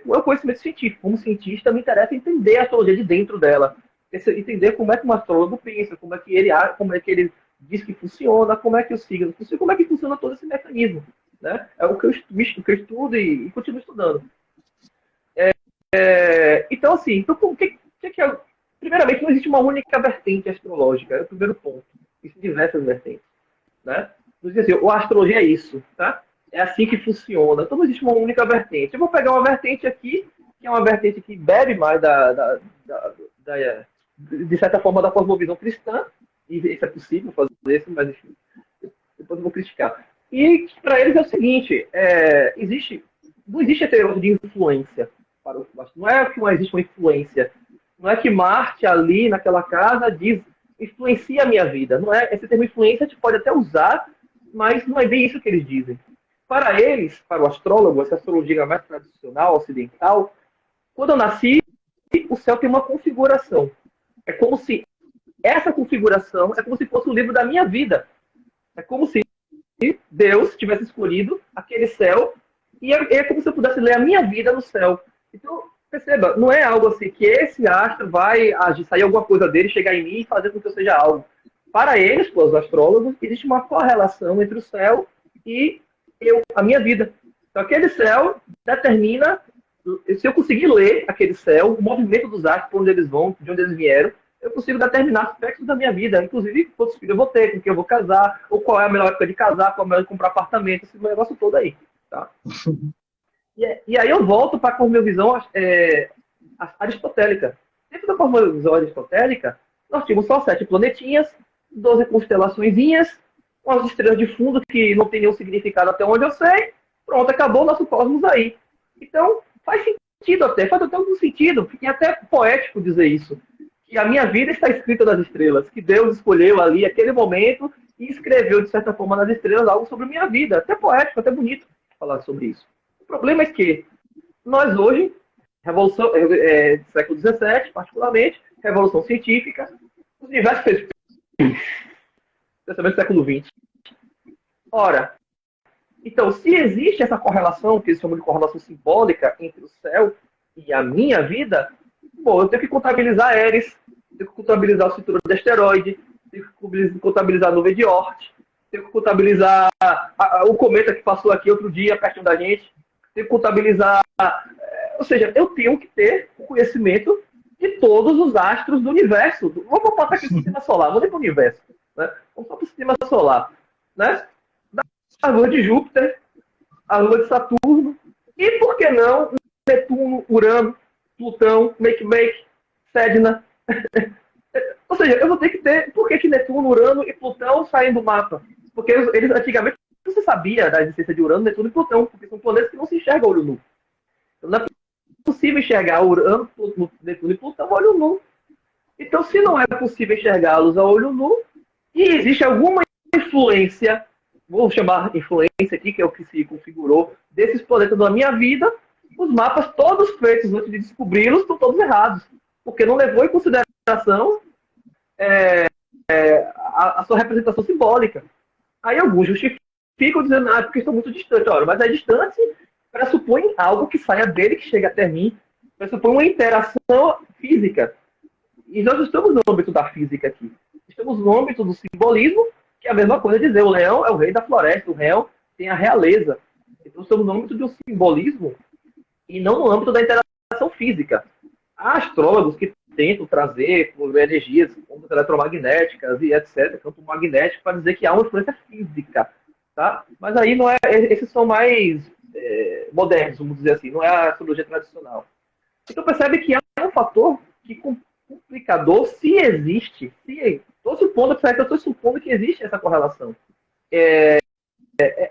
o conhecimento científico. Como cientista, me interessa entender a astrologia de dentro dela. entender como é que um astrólogo pensa, como é que ele diz que funciona, como é que os signos funcionam, como é que funciona todo esse mecanismo. Né? É o que eu estudo e continuo estudando. Então, assim, então, que é? Primeiramente, não existe uma única vertente astrológica, é o primeiro ponto. Existem diversas vertentes. Né? Não existe assim, a astrologia é isso, tá? É assim que funciona. Então, não existe uma única vertente. Eu vou pegar uma vertente aqui, que é uma vertente que bebe mais de certa forma, da cosmovisão cristã, e isso é possível fazer isso, mas enfim, depois eu vou criticar. E para eles é o seguinte, não existe esse negócio de influência. Não é que não existe uma influência. Não é que Marte ali naquela casa influencia a minha vida. Não é, esse termo influência a gente pode até usar, mas não é bem isso que eles dizem. Para eles, para o astrólogo, essa astrologia mais tradicional, ocidental, quando eu nasci, o céu tem uma configuração. É como se essa configuração é como se fosse o livro da minha vida. É como se Deus tivesse escolhido aquele céu e é como se eu pudesse ler a minha vida no céu. Então, perceba, não é algo assim que esse astro vai agir, sair alguma coisa dele, chegar em mim e fazer com que eu seja algo. Para eles, os astrólogos, existe uma correlação entre o céu e a minha vida. Então, aquele céu determina, se eu conseguir ler aquele céu, o movimento dos astros, por onde eles vão, de onde eles vieram, eu consigo determinar aspectos da minha vida, inclusive quantos filhos eu vou ter, com quem eu vou casar, ou qual é a melhor época de casar, qual é a melhor de comprar apartamento, esse negócio todo aí. Tá? E aí eu volto para a cosmovisão aristotélica. Dentro da cosmovisão aristotélica, nós tínhamos só 7 planetinhas, 12 constelaçõezinhas, umas estrelas de fundo que não tem nenhum significado até onde eu sei. Pronto, acabou o nosso cosmos aí. Então, faz sentido faz até algum sentido, e até poético dizer isso. Que a minha vida está escrita nas estrelas, que Deus escolheu ali aquele momento e escreveu, de certa forma, nas estrelas algo sobre a minha vida. Até poético, até bonito falar sobre isso. O problema é que nós hoje, revolução século XVII, particularmente, revolução científica, os universos fez especialmente século XX. Ora, então, se existe essa correlação, que eles chamam de correlação simbólica entre o céu e a minha vida, bom, eu tenho que contabilizar Eris, tenho que contabilizar o cinturão de asteroide, tenho que contabilizar a nuvem de Oort, tenho que contabilizar o cometa que passou aqui outro dia perto da gente, tenho que contabilizar... Ou seja, eu tenho que ter o conhecimento de todos os astros do universo. Vamos botar aqui o sistema solar, vamos ir para o universo. Né? Vamos só para o sistema solar. Né? A lua de Júpiter, a lua de Saturno, e por que não Netuno, Urano, Plutão, Make, Sedna. Ou seja, eu vou ter que ter... Por que Netuno, Urano e Plutão saem do mapa? Porque eles antigamente você sabia da existência de Urano, Netuno e Plutão, porque são planetas que não se enxergam a olho nu. Então, não é possível enxergar Urano, Netuno e Plutão a olho nu. Então, se não é possível enxergá-los a olho nu, e existe alguma influência, vou chamar influência aqui, que é o que se configurou, desses planetas na minha vida, os mapas todos feitos antes de descobri-los estão todos errados. Porque não levou em consideração a sua representação simbólica. Aí alguns justificam dizendo, porque estão muito distantes. Ora, mas é distante, pressupõe algo que saia dele, que chega até mim, pressupõe uma interação física. E nós estamos no âmbito da física aqui. Estamos no âmbito do simbolismo, que é a mesma coisa dizer, o leão é o rei da floresta, o leão tem a realeza. Então estamos no âmbito do simbolismo e não no âmbito da interação física. Há astrólogos que tentam trazer energias como eletromagnéticas e etc., campo magnético, para dizer que há uma influência física. Tá? Mas aí não é, esses são mais modernos, vamos dizer assim, não é a astrologia tradicional. Então percebe que há um fator que complicador, se existe, estou supondo que existe essa correlação.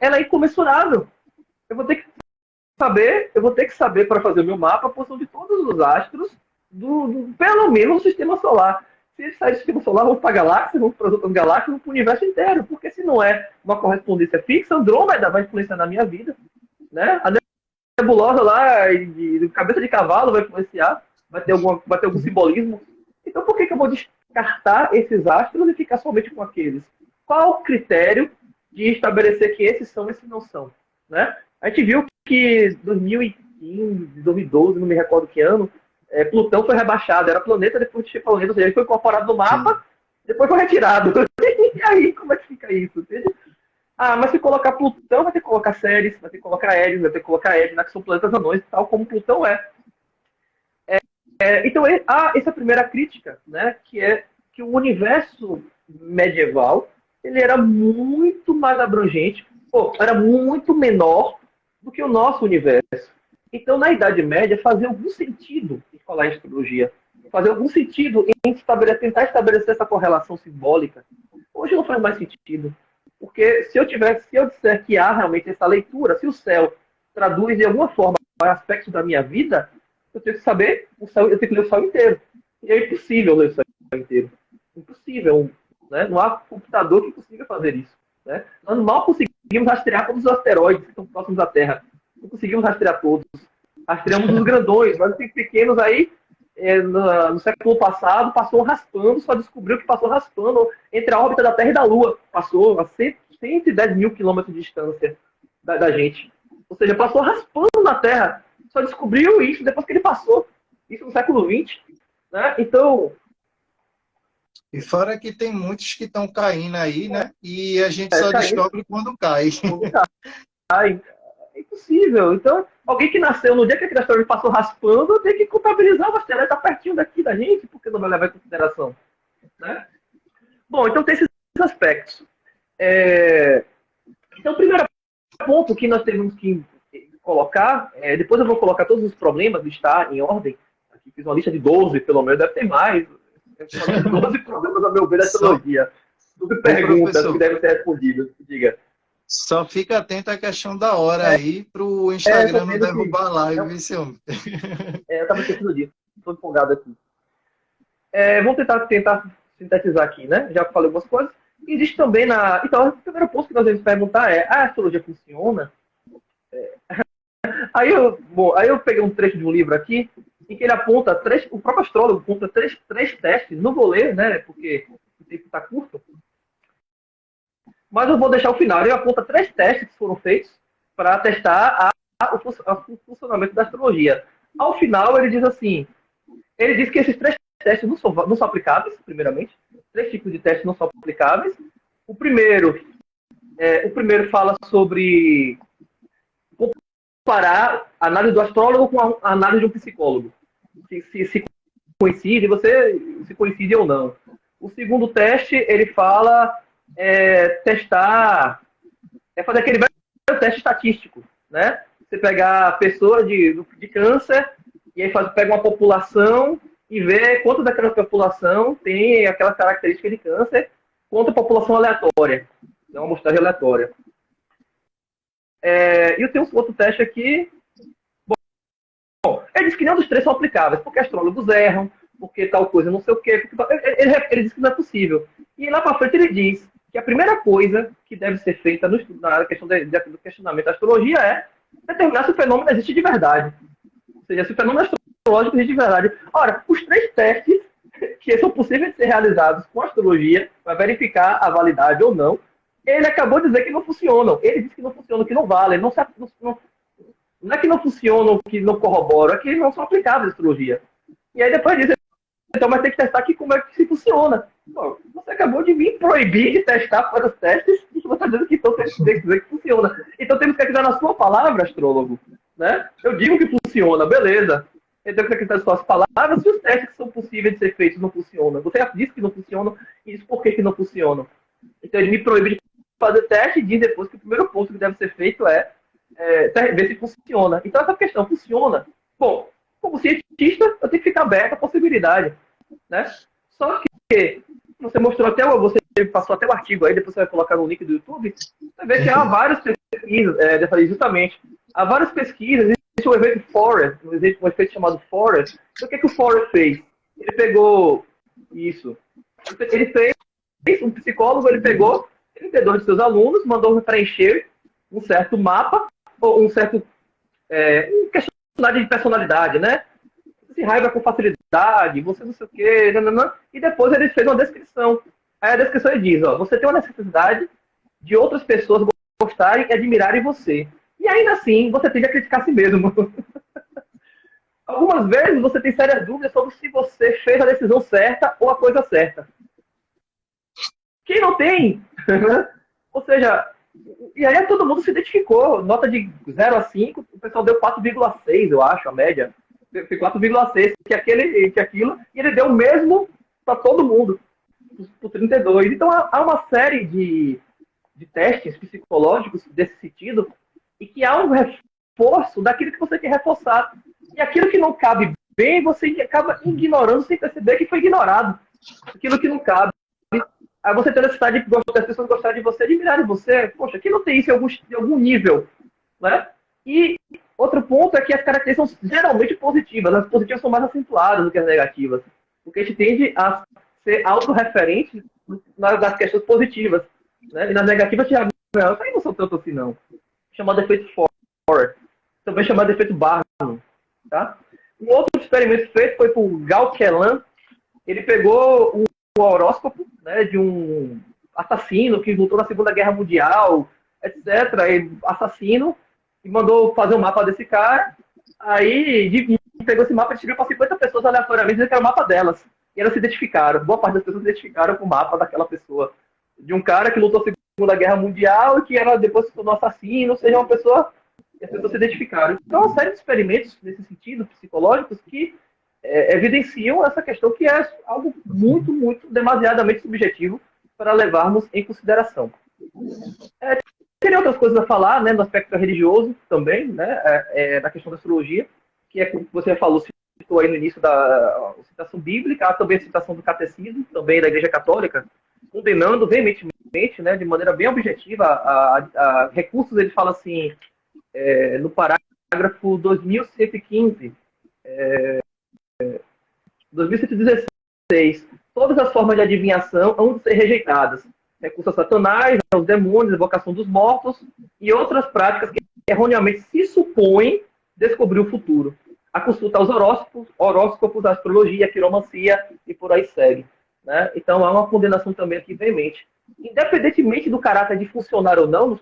Ela é incomensurável. Eu vou ter que saber para fazer o meu mapa a posição de todos os astros pelo menos do sistema solar. Se eles saírem do sistema solar, vão para a galáxia, vão para as outras galáxias, vão para o universo inteiro. Porque se não é uma correspondência fixa, Andrômeda vai influenciar na minha vida. Né? A nebulosa lá, de cabeça de cavalo, vai influenciar, vai ter algum simbolismo. Então por que eu vou descartar esses astros e ficar somente com aqueles? Qual o critério de estabelecer que esses são e esses não são? Né? A gente viu que em 2015, 2012, não me recordo que ano, Plutão foi rebaixado, era planeta, depois de ser planeta, ou seja, ele foi incorporado no mapa, sim, depois foi retirado. E aí, como é que fica isso? Entende? Mas se colocar Plutão, vai ter que colocar Ceres, vai ter que colocar Eris, vai ter que colocar Edna, que são planetas anões, tal como Plutão é. Então, essa é a primeira crítica, né, que é que o universo medieval ele era muito mais abrangente, era muito menor do que o nosso universo. Então, na Idade Média, fazia algum sentido em falar em astrologia, fazia algum sentido em tentar estabelecer essa correlação simbólica. Hoje não faz mais sentido, porque se eu disser que há realmente essa leitura, se o céu traduz de alguma forma aspectos da minha vida, eu tenho que saber o céu, eu tenho que ler o céu inteiro. E é impossível ler o céu inteiro. Impossível. Né? Não há computador que consiga fazer isso. Né? Nós mal conseguimos rastrear todos os asteroides que estão próximos da Terra. Não conseguimos rastrear todos. Rastreamos os grandões, mas tem pequenos aí, no século passado, passou raspando, só descobriu que passou raspando entre a órbita da Terra e da Lua. Passou a 110 mil quilômetros de distância da gente. Ou seja, passou raspando na Terra. Só descobriu isso depois que ele passou. Isso no século XX. Né? Então... E fora que tem muitos que estão caindo aí, né? E a gente só descobre quando cai. Quando cai. É impossível. Então, alguém que nasceu no dia que aquele asteroide passou raspando, tem que contabilizar o asteroide, está pertinho daqui da gente, porque não vai levar em consideração. Né? Bom, então tem esses aspectos. Então, o primeiro ponto que nós temos que colocar, depois eu vou colocar todos os problemas, listar em ordem. Aqui fiz uma lista de 12, pelo menos, deve ter mais. 12 problemas, a meu ver, da astrologia. Tudo perguntas que devem ser respondidas. Diga. Só fica atento à questão da hora aí para o Instagram não derrubar a live, viu, seu? Eu estava esquecendo disso. Estou empolgado aqui. Vamos tentar sintetizar aqui, né? Já falei algumas coisas. E existe também Então, o primeiro ponto que nós devemos perguntar é: a astrologia funciona? Aí eu peguei um trecho de um livro aqui em que ele aponta o próprio astrólogo aponta três testes. Não vou ler, né? Porque o tempo está curto. Mas eu vou deixar o final. Ele aponta 3 testes que foram feitos para testar o funcionamento da astrologia. Ao final, ele diz assim: ele diz que esses 3 testes não são aplicáveis, primeiramente. 3 tipos de testes não são aplicáveis. O primeiro fala sobre comparar a análise do astrólogo com a análise de um psicólogo. Se coincide, se coincide ou não. O segundo teste, ele fala fazer aquele velho teste estatístico, né? Você pegar pessoas de câncer e aí pega uma população e vê quanto daquela população tem aquela característica de câncer, quanto a população aleatória. É uma amostragem aleatória. E eu tenho um outro teste aqui. Bom, ele diz que nenhum dos 3 são aplicáveis, porque astrólogos erram, porque tal coisa não sei o quê. Ele diz que não é possível. E lá para frente ele diz que a primeira coisa que deve ser feita no estudo, na questão do questionamento da astrologia é determinar se o fenômeno existe de verdade. Ou seja, se o fenômeno astrológico existe de verdade. Ora, os 3 testes que são possíveis de ser realizados com a astrologia para verificar a validade ou não, ele acabou de dizer que não funcionam. Ele disse que não funcionam, que não valem. Não é que não funcionam, que não corroboram, é que não são aplicáveis à astrologia. E aí depois disso, então vai ter que testar aqui como é que se funciona. Bom, você acabou de me proibir de testar para os testes e você está dizendo que então tem que dizer que funciona. Então temos que acreditar na sua palavra, astrólogo. Né? Eu digo que funciona, beleza. Eu tenho que acreditar nas suas palavras e os testes que são possíveis de ser feitos não funcionam. Você já disse que não funcionam e isso por que não funcionam. Então ele me proíbe de fazer teste e diz depois que o primeiro ponto que deve ser feito é ver se funciona. Então essa questão funciona. Bom, como cientista, eu tenho que ficar aberto à possibilidade. Né? Só que você mostrou você passou até o artigo aí, depois você vai colocar no link do YouTube, você vê que há várias pesquisas, justamente, há várias pesquisas, existe o efeito Forrest, um efeito chamado Forrest. Então, o que o Forrest fez? Ele pegou isso, ele fez, um psicólogo, ele pegou 32 de seus alunos, mandou preencher um certo mapa, ou um certo um questionário de personalidade, né? Se raiva com facilidade, você não sei o quê, e depois ele fez uma descrição. Aí a descrição ele diz, você tem uma necessidade de outras pessoas gostarem e admirarem você. E ainda assim, você tende a criticar a si mesmo. algumas vezes você tem sérias dúvidas sobre se você fez a decisão certa ou a coisa certa. Quem não tem? Ou seja, e aí todo mundo se identificou. Nota de 0 a 5, o pessoal deu 4,6, eu acho, a média. Foi 4,6, que aquilo, e ele deu o mesmo para todo mundo, por 32. Então há uma série de testes psicológicos desse sentido, e que há um reforço daquilo que você quer reforçar. E aquilo que não cabe bem, você acaba ignorando sem perceber que foi ignorado. Aquilo que não cabe. Aí você tem a necessidade de as pessoas gostarem de você, admirarem você. Poxa, aqui não tem isso em algum nível. Né? E outro ponto é que as características são geralmente positivas. As positivas são mais acentuadas do que as negativas. Porque a gente tende a ser autorreferente das questões positivas. Né? E nas negativas, já não são tanto assim, não. Chamado efeito Forer. Também chamado de efeito Barnum. Tá? Um outro experimento feito foi por Gal Kellan. Ele pegou o horóscopo, né, de um assassino que lutou na Segunda Guerra Mundial, etc. Assassino, e mandou fazer um mapa desse cara. Aí pegou esse mapa e distribuiu para 50 pessoas aleatoriamente, dizendo que era o mapa delas. E elas se identificaram. Boa parte das pessoas se identificaram com o mapa daquela pessoa. De um cara que lutou na Segunda Guerra Mundial e que era depois se tornou assassino, ou seja, uma pessoa. E as pessoas se identificaram. Então, uma série de experimentos nesse sentido, psicológicos, que evidenciam essa questão que é algo muito, muito demasiadamente subjetivo para levarmos em consideração. Teria outras coisas a falar, né, no aspecto religioso também, né, na questão da astrologia, que é como você falou, citou aí no início da citação bíblica, há também a citação do catecismo, também da Igreja Católica, condenando veementemente, né, de maneira bem objetiva, a recursos. Ele fala assim, no parágrafo 2115, 2116, todas as formas de adivinhação hão de ser rejeitadas. Recursos a Satanás, aos demônios, evocação dos mortos e outras práticas que erroneamente se supõem descobrir o futuro. A consulta aos horóscopos, a astrologia, a quiromancia e por aí segue. Né? Então há uma condenação também aqui veemente. Independentemente do caráter de funcionar ou não,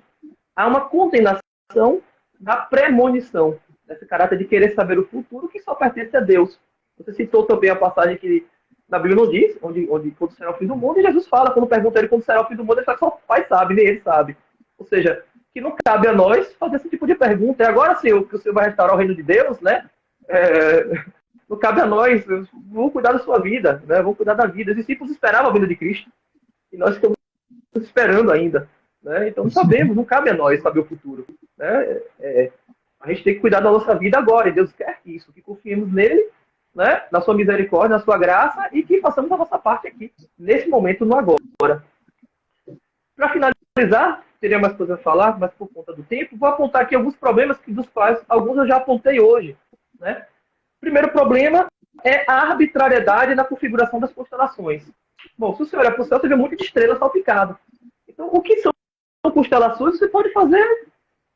há uma condenação da premonição, desse caráter de querer saber o futuro que só pertence a Deus. Você citou também a passagem que na Bíblia não diz, onde quando será o fim do mundo, e Jesus fala, quando pergunta ele quando será o fim do mundo, ele fala que só o Pai sabe, nem ele sabe. Ou seja, que não cabe a nós fazer esse tipo de pergunta. E agora, Senhor, que o Senhor vai restaurar o reino de Deus, né? Não cabe a nós, vamos cuidar da sua vida, né? Vamos cuidar da vida. Os discípulos esperavam a vinda de Cristo, e nós estamos esperando ainda. Né? Então não sabemos, não cabe a nós saber o futuro. Né? A gente tem que cuidar da nossa vida agora, e Deus quer isso, que confiemos nele, né? Na sua misericórdia, na sua graça, e que façamos a nossa parte aqui, nesse momento, no agora. Para finalizar, teria mais coisa a falar, mas por conta do tempo, vou apontar aqui alguns problemas dos quais alguns eu já apontei hoje. Né? Primeiro problema é a arbitrariedade na configuração das constelações. Bom, se você olhar para o céu, você vê muito de estrela salpicada. Então, o que são constelações? Você pode fazer,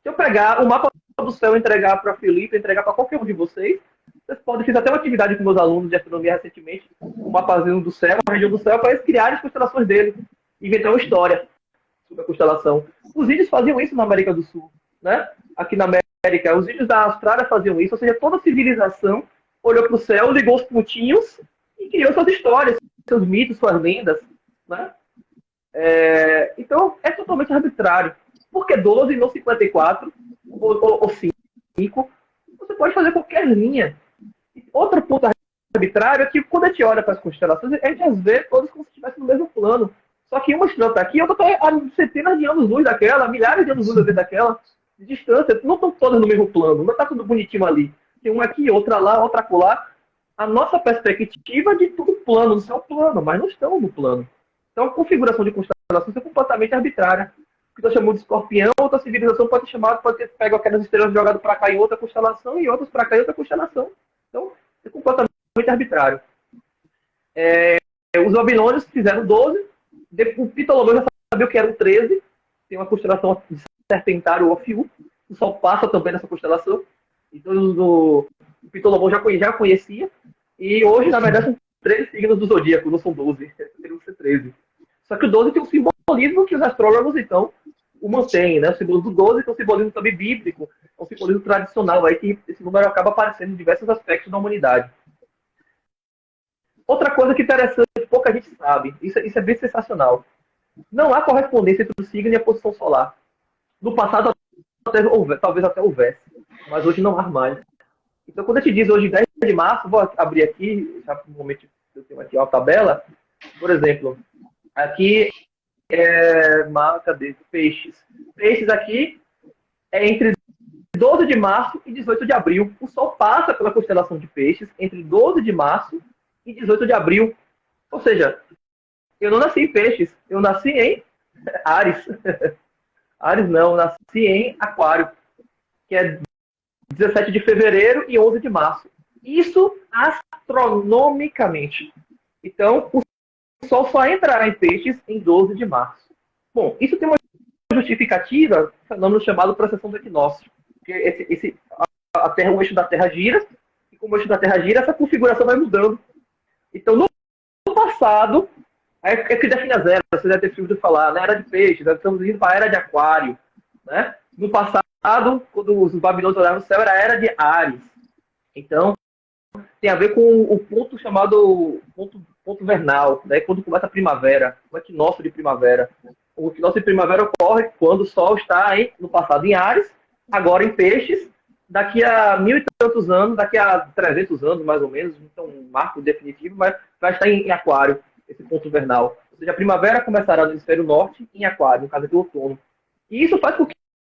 se eu pegar o mapa do céu e entregar para Felipe, entregar para qualquer um de vocês, vocês podem fazer até uma atividade com meus alunos de astronomia recentemente, um mapazinho do céu, uma região do céu, para eles criarem as constelações dele, inventar uma história sobre a constelação. Os índios faziam isso na América do Sul, né? Aqui na América, os índios da Austrália faziam isso, ou seja, toda a civilização olhou para o céu, ligou os pontinhos e criou suas histórias, seus mitos, suas lendas, né? Então, é totalmente arbitrário. Por que 12 e não 54 ou 5? Você pode fazer qualquer linha. Outro ponto arbitrário é que quando a gente olha para as constelações, a gente as vê todas como se estivessem no mesmo plano. Só que uma estrela está aqui, a outra está a centenas de anos-luz daquela, milhares de anos-luz daquela, de distância. Não estão todas no mesmo plano, não está tudo bonitinho ali. Tem uma aqui, outra lá, outra acolá. A nossa perspectiva é de tudo plano, no seu plano, mas não estão no plano. Então, a configuração de constelações é completamente arbitrária. O que nós chamamos de escorpião, outra civilização pode ter pego aquelas estrelas jogadas para cá em outra constelação e outras para cá em outra constelação. Então, é completamente arbitrário. Os babilônios fizeram 12, o Ptolomeu já sabia o que era o 13, tem uma constelação de Serpentário ou Ofiu, o Sol passa também nessa constelação, então o Ptolomeu já conhecia, e hoje, na verdade, são 13 signos do zodíaco, não são 12, teriam que ser 13. Só que o 12 tem um simbolismo que os astrólogos, então, o mantém, né? O símbolo do 12, que é um simbolismo também bíblico, é um simbolismo tradicional, aí que esse número acaba aparecendo em diversos aspectos da humanidade. Outra coisa que é interessante, pouca gente sabe, isso é bem sensacional. Não há correspondência entre o signo e a posição solar. No passado, talvez até houvesse, mas hoje não há mais. Então, quando a gente diz hoje 10 de março, vou abrir aqui, já no momento eu tenho aqui uma tabela, por exemplo, aqui cadê? Peixes. Peixes aqui é entre 12 de março e 18 de abril. O Sol passa pela constelação de Peixes entre 12 de março e 18 de abril. Ou seja, eu não nasci em Peixes, eu nasci em Áries. Áries não, eu nasci em Aquário, que é 17 de fevereiro e 11 de março. Isso astronomicamente. Então, o Sol só entrará em Peixes em 12 de março. Bom, isso tem uma justificativa, um fenômeno chamado precessão do equinócio. Porque o eixo da Terra gira, e como o eixo da Terra gira, essa configuração vai mudando. Então, no passado, é que define as eras, você deve ter ouvido falar, né? Era de peixe, nós estamos indo para a era de aquário. Né? No passado, quando os babilônios olhavam no céu, era a era de Áries. Então, tem a ver com o ponto chamado ponto vernal, né? Quando começa a primavera, o equinócio de primavera. O equinócio de primavera ocorre quando o Sol está no passado em Áries, agora em Peixes, daqui a 1000 e tantos anos, daqui a 300 anos mais ou menos, então um marco definitivo, vai estar em Aquário, esse ponto vernal. Ou seja, a primavera começará no hemisfério norte em Aquário, no caso do outono. E isso faz com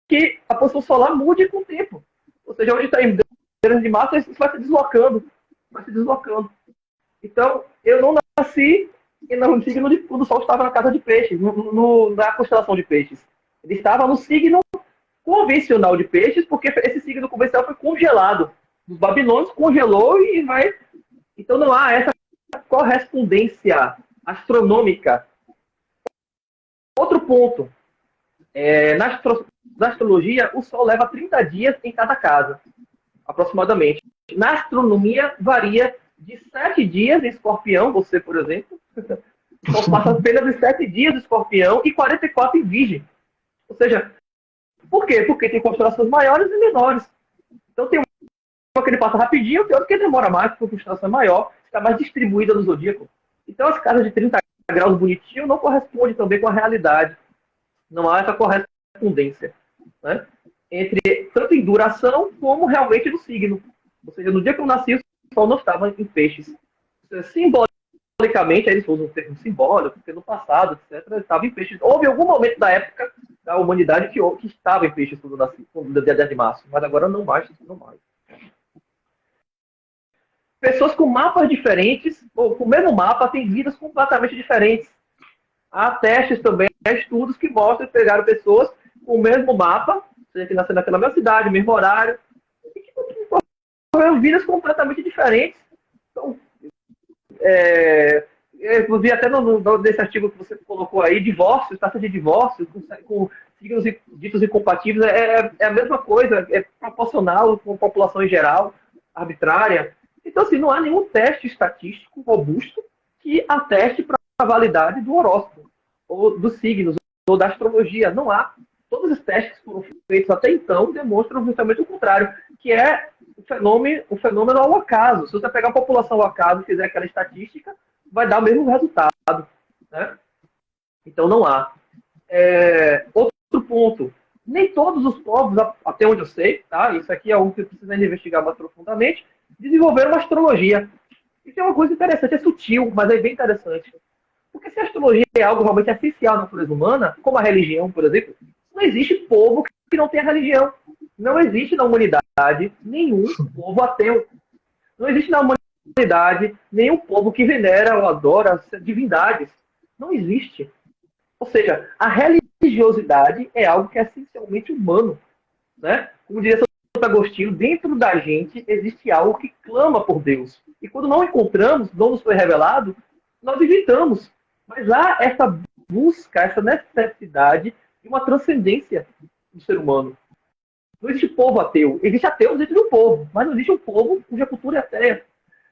que a posição solar mude com o tempo. Ou seja, onde está em 13 de março, isso vai se deslocando. Então, eu não nasci no signo quando o Sol estava na casa de Peixes, na constelação de Peixes. Ele estava no signo convencional de Peixes, porque esse signo convencional foi congelado. Os babilônios congelou e vai... Então, não há essa correspondência astronômica. Outro ponto. Na astrologia, o Sol leva 30 dias em cada casa, aproximadamente. Na astronomia, varia de 7 dias em Escorpião, você, por exemplo, o Sol passa apenas de 7 dias em Escorpião e 44 em Virgem. Ou seja, por quê? Porque tem constelações maiores e menores. Então, tem uma que ele passa rapidinho, tem outra que demora mais, porque a constelação é maior, está mais distribuída no zodíaco. Então, as casas de 30 graus bonitinho não correspondem também com a realidade. Não há essa correspondência, né? Entre tanto em duração como realmente no signo. Ou seja, no dia que eu nasci, o Sol não estava em Peixes. Simbolicamente, aí eles usam um termo simbólico, porque no passado, etc., estava em Peixes. Houve algum momento da época da humanidade que estava em Peixes quando eu nasci, no dia 10 de março, mas agora não mais. Pessoas com mapas diferentes, ou com o mesmo mapa, têm vidas completamente diferentes. Há testes também, há estudos que mostram que pegaram pessoas com o mesmo mapa, seja, que nasceram naquela mesma cidade, mesmo horário, e que tiveram vidas completamente diferentes. Então, eu vi até nesse artigo que você colocou aí, divórcios, taxa de divórcio, com signos ditos incompatíveis, é a mesma coisa, é proporcional com a população em geral, arbitrária. Então, assim, não há nenhum teste estatístico robusto que ateste para a validade do horóscopo, ou dos signos, ou da astrologia. Não há. Todos os testes que foram feitos até então demonstram justamente o contrário, que é o fenômeno ao acaso. Se você pegar a população ao acaso e fizer aquela estatística, vai dar o mesmo resultado. Né? Então, não há. Outro ponto. Nem todos os povos, até onde eu sei, tá? Isso aqui é algo que precisa investigar mais profundamente, desenvolveram uma astrologia. Isso é uma coisa interessante, é sutil, mas é bem interessante. Porque se a astrologia é algo realmente essencial na natureza humana, como a religião, por exemplo, não existe povo que não tenha religião. Não existe na humanidade nenhum povo ateu. Não existe na humanidade nenhum povo que venera ou adora divindades. Não existe. Ou seja, a religiosidade é algo que é essencialmente humano. Né? Como diria Santo Agostinho, dentro da gente existe algo que clama por Deus. E quando não encontramos, não nos foi revelado, nós inventamos. Mas há essa busca, essa necessidade de uma transcendência do ser humano. Não existe povo ateu. Existe ateus dentro do povo, mas não existe um povo cuja cultura é ateia.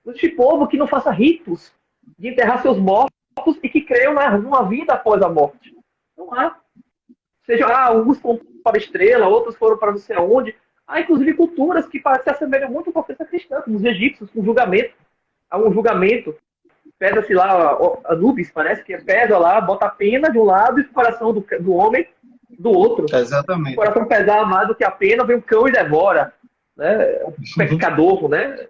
Não existe povo que não faça ritos de enterrar seus mortos e que creiam numa vida após a morte. Não há. Seja, uns foram para a estrela, outros foram para não sei aonde. Há, inclusive, culturas que se assemelham muito com a crença cristã, como os egípcios, com julgamento. Há um julgamento, pesa-se lá, Anubis, parece que pesa lá, bota a pena de um lado e o coração do homem do outro. Exatamente. O coração pesar mais do que a pena, vem um cão e devora. Né? O pescador, né?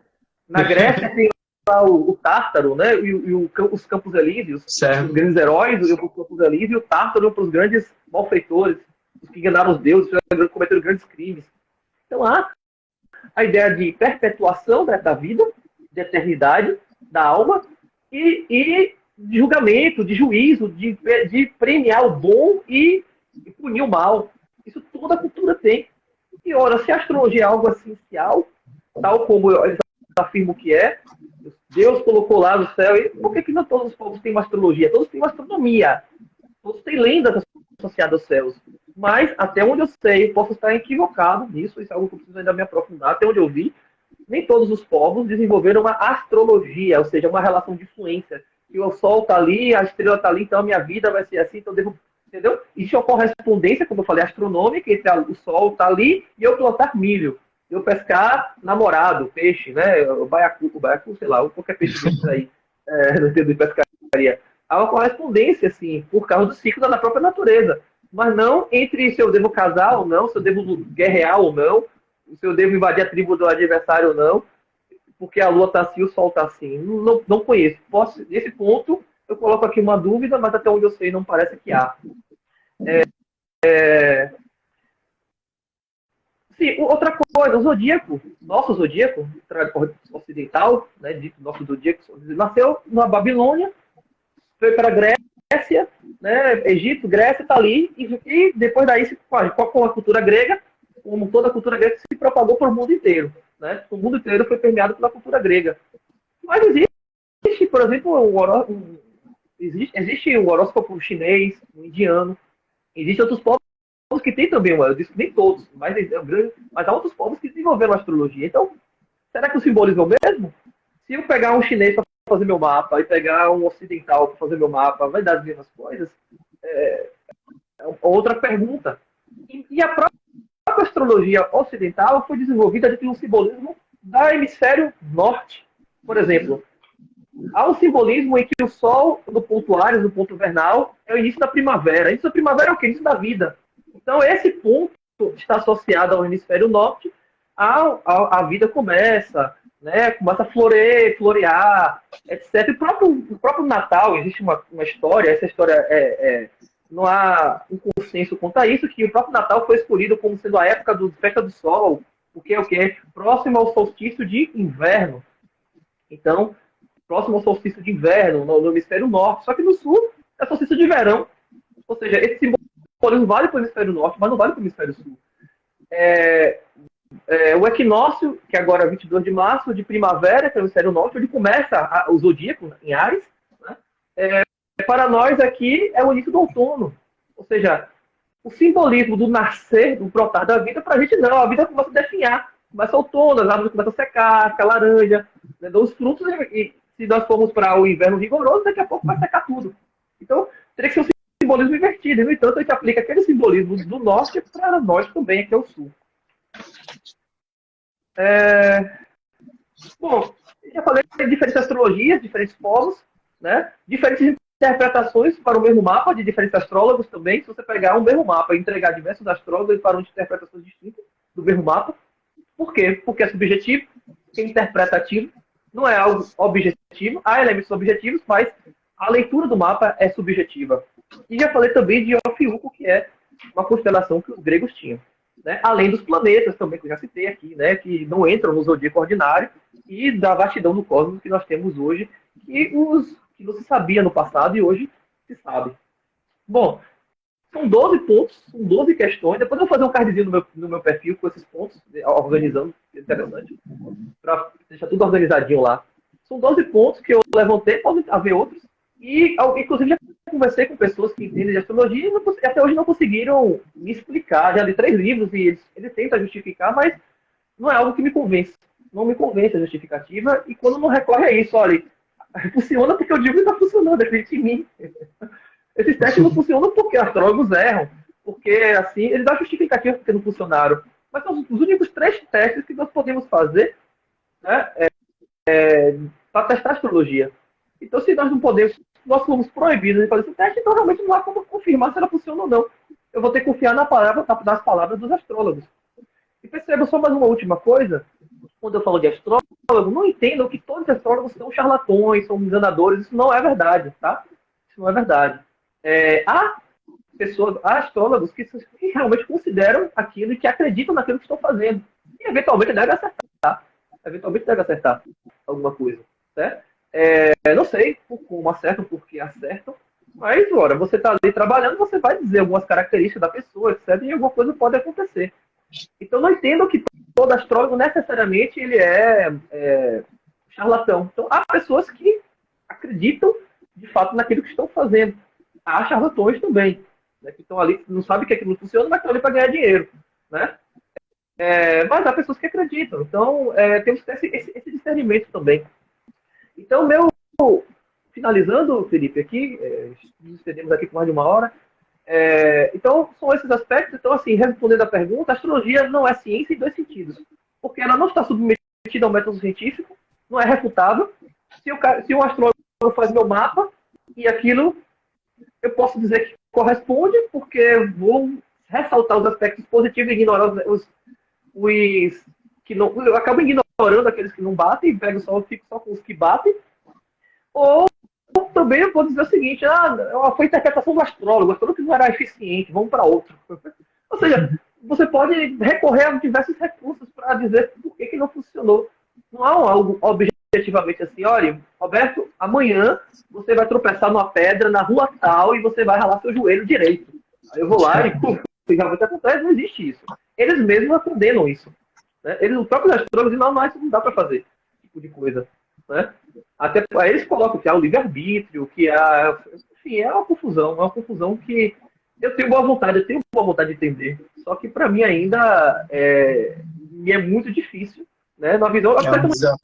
Na Grécia tem lá o Tártaro, né? Os Campos Elíseos, certo. Os grandes heróis, os Campos Elíseos, e o Tártaro para os grandes malfeitores, os que enganaram os deuses, cometeram grandes crimes. Então há a ideia de perpetuação da vida, de eternidade, da alma, e de julgamento, de juízo, de premiar o bom e punir o mal. Isso toda a cultura tem. E, ora, se a astrologia é algo essencial, tal como eles afirmam que é, Deus colocou lá no céu, e por que não todos os povos têm uma astrologia? Todos têm uma astronomia. Todos têm lendas associadas aos céus. Mas, até onde eu sei, posso estar equivocado nisso, isso é algo que eu preciso ainda me aprofundar, até onde eu vi, nem todos os povos desenvolveram uma astrologia, ou seja, uma relação de influência. Que o Sol está ali, a estrela está ali, então a minha vida vai ser assim, então eu devo... Entendeu? Existe uma correspondência, como eu falei, astronômica, entre o Sol está ali e eu plantar milho. Eu pescar namorado, peixe, né? O baiacu, sei lá, qualquer peixe desses aí, no sentido de pescaria. Há uma correspondência, assim, por causa do ciclo da própria natureza. Mas não entre se eu devo casar ou não, se eu devo guerrear ou não, se eu devo invadir a tribo do adversário ou não, porque a lua está assim, o sol está assim. Não conheço. Nesse ponto, eu coloco aqui uma dúvida, mas até onde eu sei, não parece que há. Sim, outra coisa, o zodíaco, nosso zodíaco ocidental, né, dito nosso zodíaco, nasceu na Babilônia, foi para a Grécia, né, Egito, Grécia, está ali, e depois daí, com a cultura grega, como toda a cultura grega, se propagou para o mundo inteiro. Né? O mundo inteiro foi permeado pela cultura grega. Mas existe, por exemplo, existe o horóscopo chinês, o indiano, existem outros povos que têm também, eu disse nem todos, mas há outros povos que desenvolveram a astrologia. Então, será que o simbolismo é o mesmo? Se eu pegar um chinês para fazer meu mapa e pegar um ocidental para fazer meu mapa, vai dar as mesmas coisas? É outra pergunta. E a própria astrologia ocidental foi desenvolvida dentro de um simbolismo do hemisfério norte. Por exemplo, há um simbolismo em que o Sol, no ponto Áries, no ponto vernal, é o início da primavera. O início da primavera é o que? O início da vida. Então, esse ponto está associado ao hemisfério norte, a vida começa, né? Começa a florear, etc. O próprio Natal, existe uma história, essa história não há um consenso quanto a isso, que o próprio Natal foi escolhido como sendo a época da festa do sol, porque é o que? Próximo ao solstício de inverno. Então, próximo ao solstício de inverno, no hemisfério norte. Só que no sul é solstício de verão. Ou seja, esse simbolismo vale para o hemisfério norte, mas não vale para o hemisfério sul. O equinócio, que agora é 22 de março, de primavera, que é o hemisfério norte, onde começa o zodíaco, em Áries, né? Para nós aqui é o início do outono. Ou seja, o simbolismo do nascer, do brotar da vida, para a gente não. A vida começa a definhar. Começa outono, as árvores começam a secar, fica laranja, né? Os frutos, e se nós formos para o inverno rigoroso, daqui a pouco vai secar tudo. Então, teria que ser um simbolismo invertido. E, no entanto, a gente aplica aquele simbolismo do norte para nós também, aqui ao sul. Bom, já falei de diferentes astrologias, diferentes povos, né? Diferentes interpretações para o mesmo mapa, de diferentes astrólogos também. Se você pegar um mesmo mapa e entregar diversos astrólogos, para interpretações distintas do mesmo mapa. Por quê? Porque é subjetivo, é interpretativo, não é algo objetivo. Há elementos objetivos, mas a leitura do mapa é subjetiva. E já falei também de Ofiuco, que é uma constelação que os gregos tinham. Né? Além dos planetas também, que eu já citei aqui, né? Que não entram no zodíaco ordinário, e da vastidão do cosmos que nós temos hoje, que não se sabia no passado e hoje se sabe. Bom, são 12 pontos, são 12 questões. Depois eu vou fazer um cardzinho no meu perfil com esses pontos, organizando, que é interessante, para deixar tudo organizadinho lá. São 12 pontos que eu levantei, pode haver outros, e inclusive já conversei com pessoas que entendem de astrologia e até hoje não conseguiram me explicar. Já li 3 livros e eles tentam justificar, mas não é algo que me convence. Não me convence a justificativa, e quando não recorre a isso, olha, funciona porque eu digo que está funcionando, acredite em mim. Esses testes não funcionam porque astrólogos erram. porque assim, eles dão justificativa porque não funcionaram. Mas são os únicos 3 testes que nós podemos fazer, né, para testar a astrologia. Então, se nós não podemos, nós fomos proibidos de fazer esse teste, então realmente não há como confirmar se ela funciona ou não. Eu vou ter que confiar na palavra, das palavras dos astrólogos. E perceba só mais uma última coisa, quando eu falo de astrólogo, não entendam que todos os astrólogos são charlatões, são enganadores, isso não é verdade, tá? Isso não é verdade. Há pessoas, há astrólogos que realmente consideram aquilo e que acreditam naquilo que estão fazendo. E eventualmente deve acertar. Eventualmente deve acertar alguma coisa, certo? Não sei como acertam, por que acertam, mas, ora, você está ali trabalhando, você vai dizer algumas características da pessoa, etc., e alguma coisa pode acontecer. Então, não entendo que todo astrólogo necessariamente ele é charlatão. Então, há pessoas que acreditam, de fato, naquilo que estão fazendo. Há charlatões também, né, que estão ali, não sabem que aquilo não funciona, mas estão ali para ganhar dinheiro, né? Mas há pessoas que acreditam. Então, temos que ter esse discernimento também. Então, finalizando, Felipe, aqui, nos estendemos aqui por mais de 1 hora. Então, são esses aspectos. Então, assim, respondendo a pergunta, a astrologia não é ciência em 2 sentidos. Porque ela não está submetida ao método científico, não é refutável. Se um astrólogo faz meu mapa, e aquilo eu posso dizer que corresponde, porque vou ressaltar os aspectos positivos e ignorar os que não. Eu acabo ignorando aqueles que não batem, e fico só com os que batem. Ou também eu vou dizer o seguinte, foi a interpretação do astrólogo, o astrólogo não era eficiente, vamos para outro. Ou seja, você pode recorrer a diversos recursos para dizer por que não funcionou. Não há algo objetivamente assim, olha, Roberto, amanhã você vai tropeçar numa pedra na rua tal e você vai ralar seu joelho direito. Aí eu vou lá e realmente acontece, não existe isso. Eles mesmos condenam isso. Né? Os próprios astrólogos dizem, não, isso não dá para fazer, esse tipo de coisa. Né? Até aí eles colocam que há o livre-arbítrio, que há. Enfim, é uma confusão que eu tenho boa vontade de entender. Só que para mim ainda é muito difícil, né? Na visão, eu estou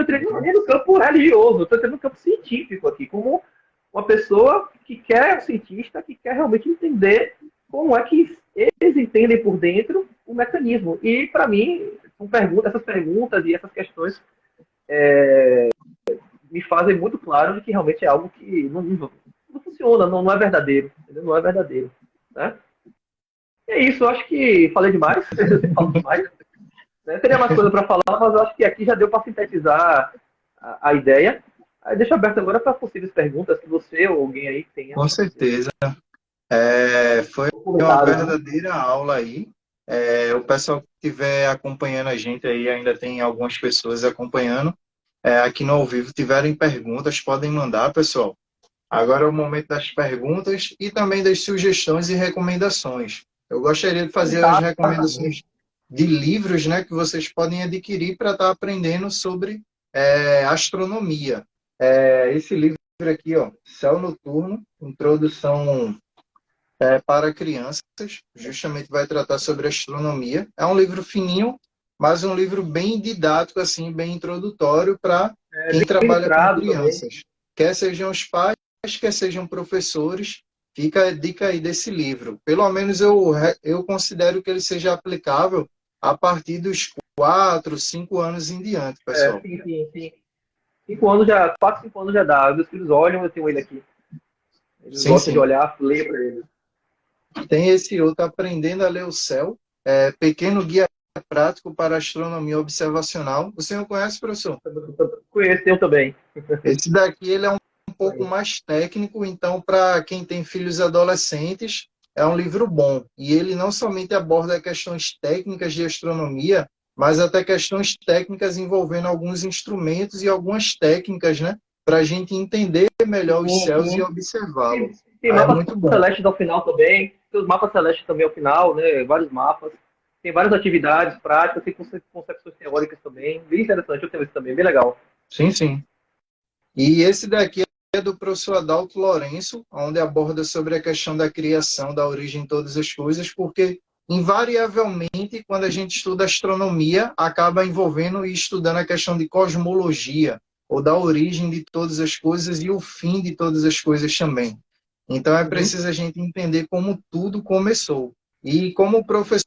entrando no campo religioso, eu estou entrando no campo científico aqui, como uma pessoa que quer, um cientista, que quer realmente entender como é que eles entendem por dentro o mecanismo. E para mim, essas perguntas e essas questões me fazem muito claro de que realmente é algo que não funciona, não é verdadeiro. Entendeu? Não é verdadeiro. Né? E é isso, eu acho que falei demais. Falo demais. Né? Teria mais coisa para falar, mas eu acho que aqui já deu para sintetizar a ideia. Aí deixo aberto agora para possíveis perguntas que você ou alguém aí tenha. Com certeza. Foi uma verdadeira aula aí. O pessoal que estiver acompanhando a gente aí, ainda tem algumas pessoas acompanhando. Aqui no ao vivo tiverem perguntas, podem mandar, pessoal. Agora é o momento das perguntas e também das sugestões e recomendações. Eu gostaria de fazer as recomendações de livros, né, que vocês podem adquirir para estar aprendendo sobre astronomia. Esse livro aqui, ó, Céu Noturno, Introdução para Crianças, justamente vai tratar sobre astronomia. É um livro fininho, mas um livro bem didático, assim, bem introdutório para quem trabalha com crianças. Também. Quer sejam os pais, quer sejam professores, fica a dica aí desse livro. Pelo menos eu considero que ele seja aplicável a partir dos 4, 5 anos em diante, pessoal. Sim. 5 anos já, 4, 5 anos já dá. Meus filhos olham, eu tenho ele aqui. Eles gostam de olhar, ler para eles. Tem esse outro, Aprendendo a Ler o Céu, Pequeno Guia Prático para Astronomia Observacional. Você não conhece, professor? Conheço, eu também. Esse daqui ele é um pouco mais técnico, então para quem tem filhos adolescentes, é um livro bom. E ele não somente aborda questões técnicas de astronomia, mas até questões técnicas envolvendo alguns instrumentos e algumas técnicas, né? Para a gente entender melhor os céus e observá-los. Tem mapas celestes ao final também. Tem os mapas celestes também ao final, né? Vários mapas. Tem várias atividades práticas, tem concepções teóricas também. Bem interessante, eu tenho esse também, bem legal. Sim. E esse daqui é do professor Adalto Lourenço, onde aborda sobre a questão da criação, da origem de todas as coisas, porque invariavelmente, quando a gente estuda astronomia, acaba envolvendo e estudando a questão de cosmologia, ou da origem de todas as coisas e o fim de todas as coisas também. Então é preciso a gente entender como tudo começou. E como o professor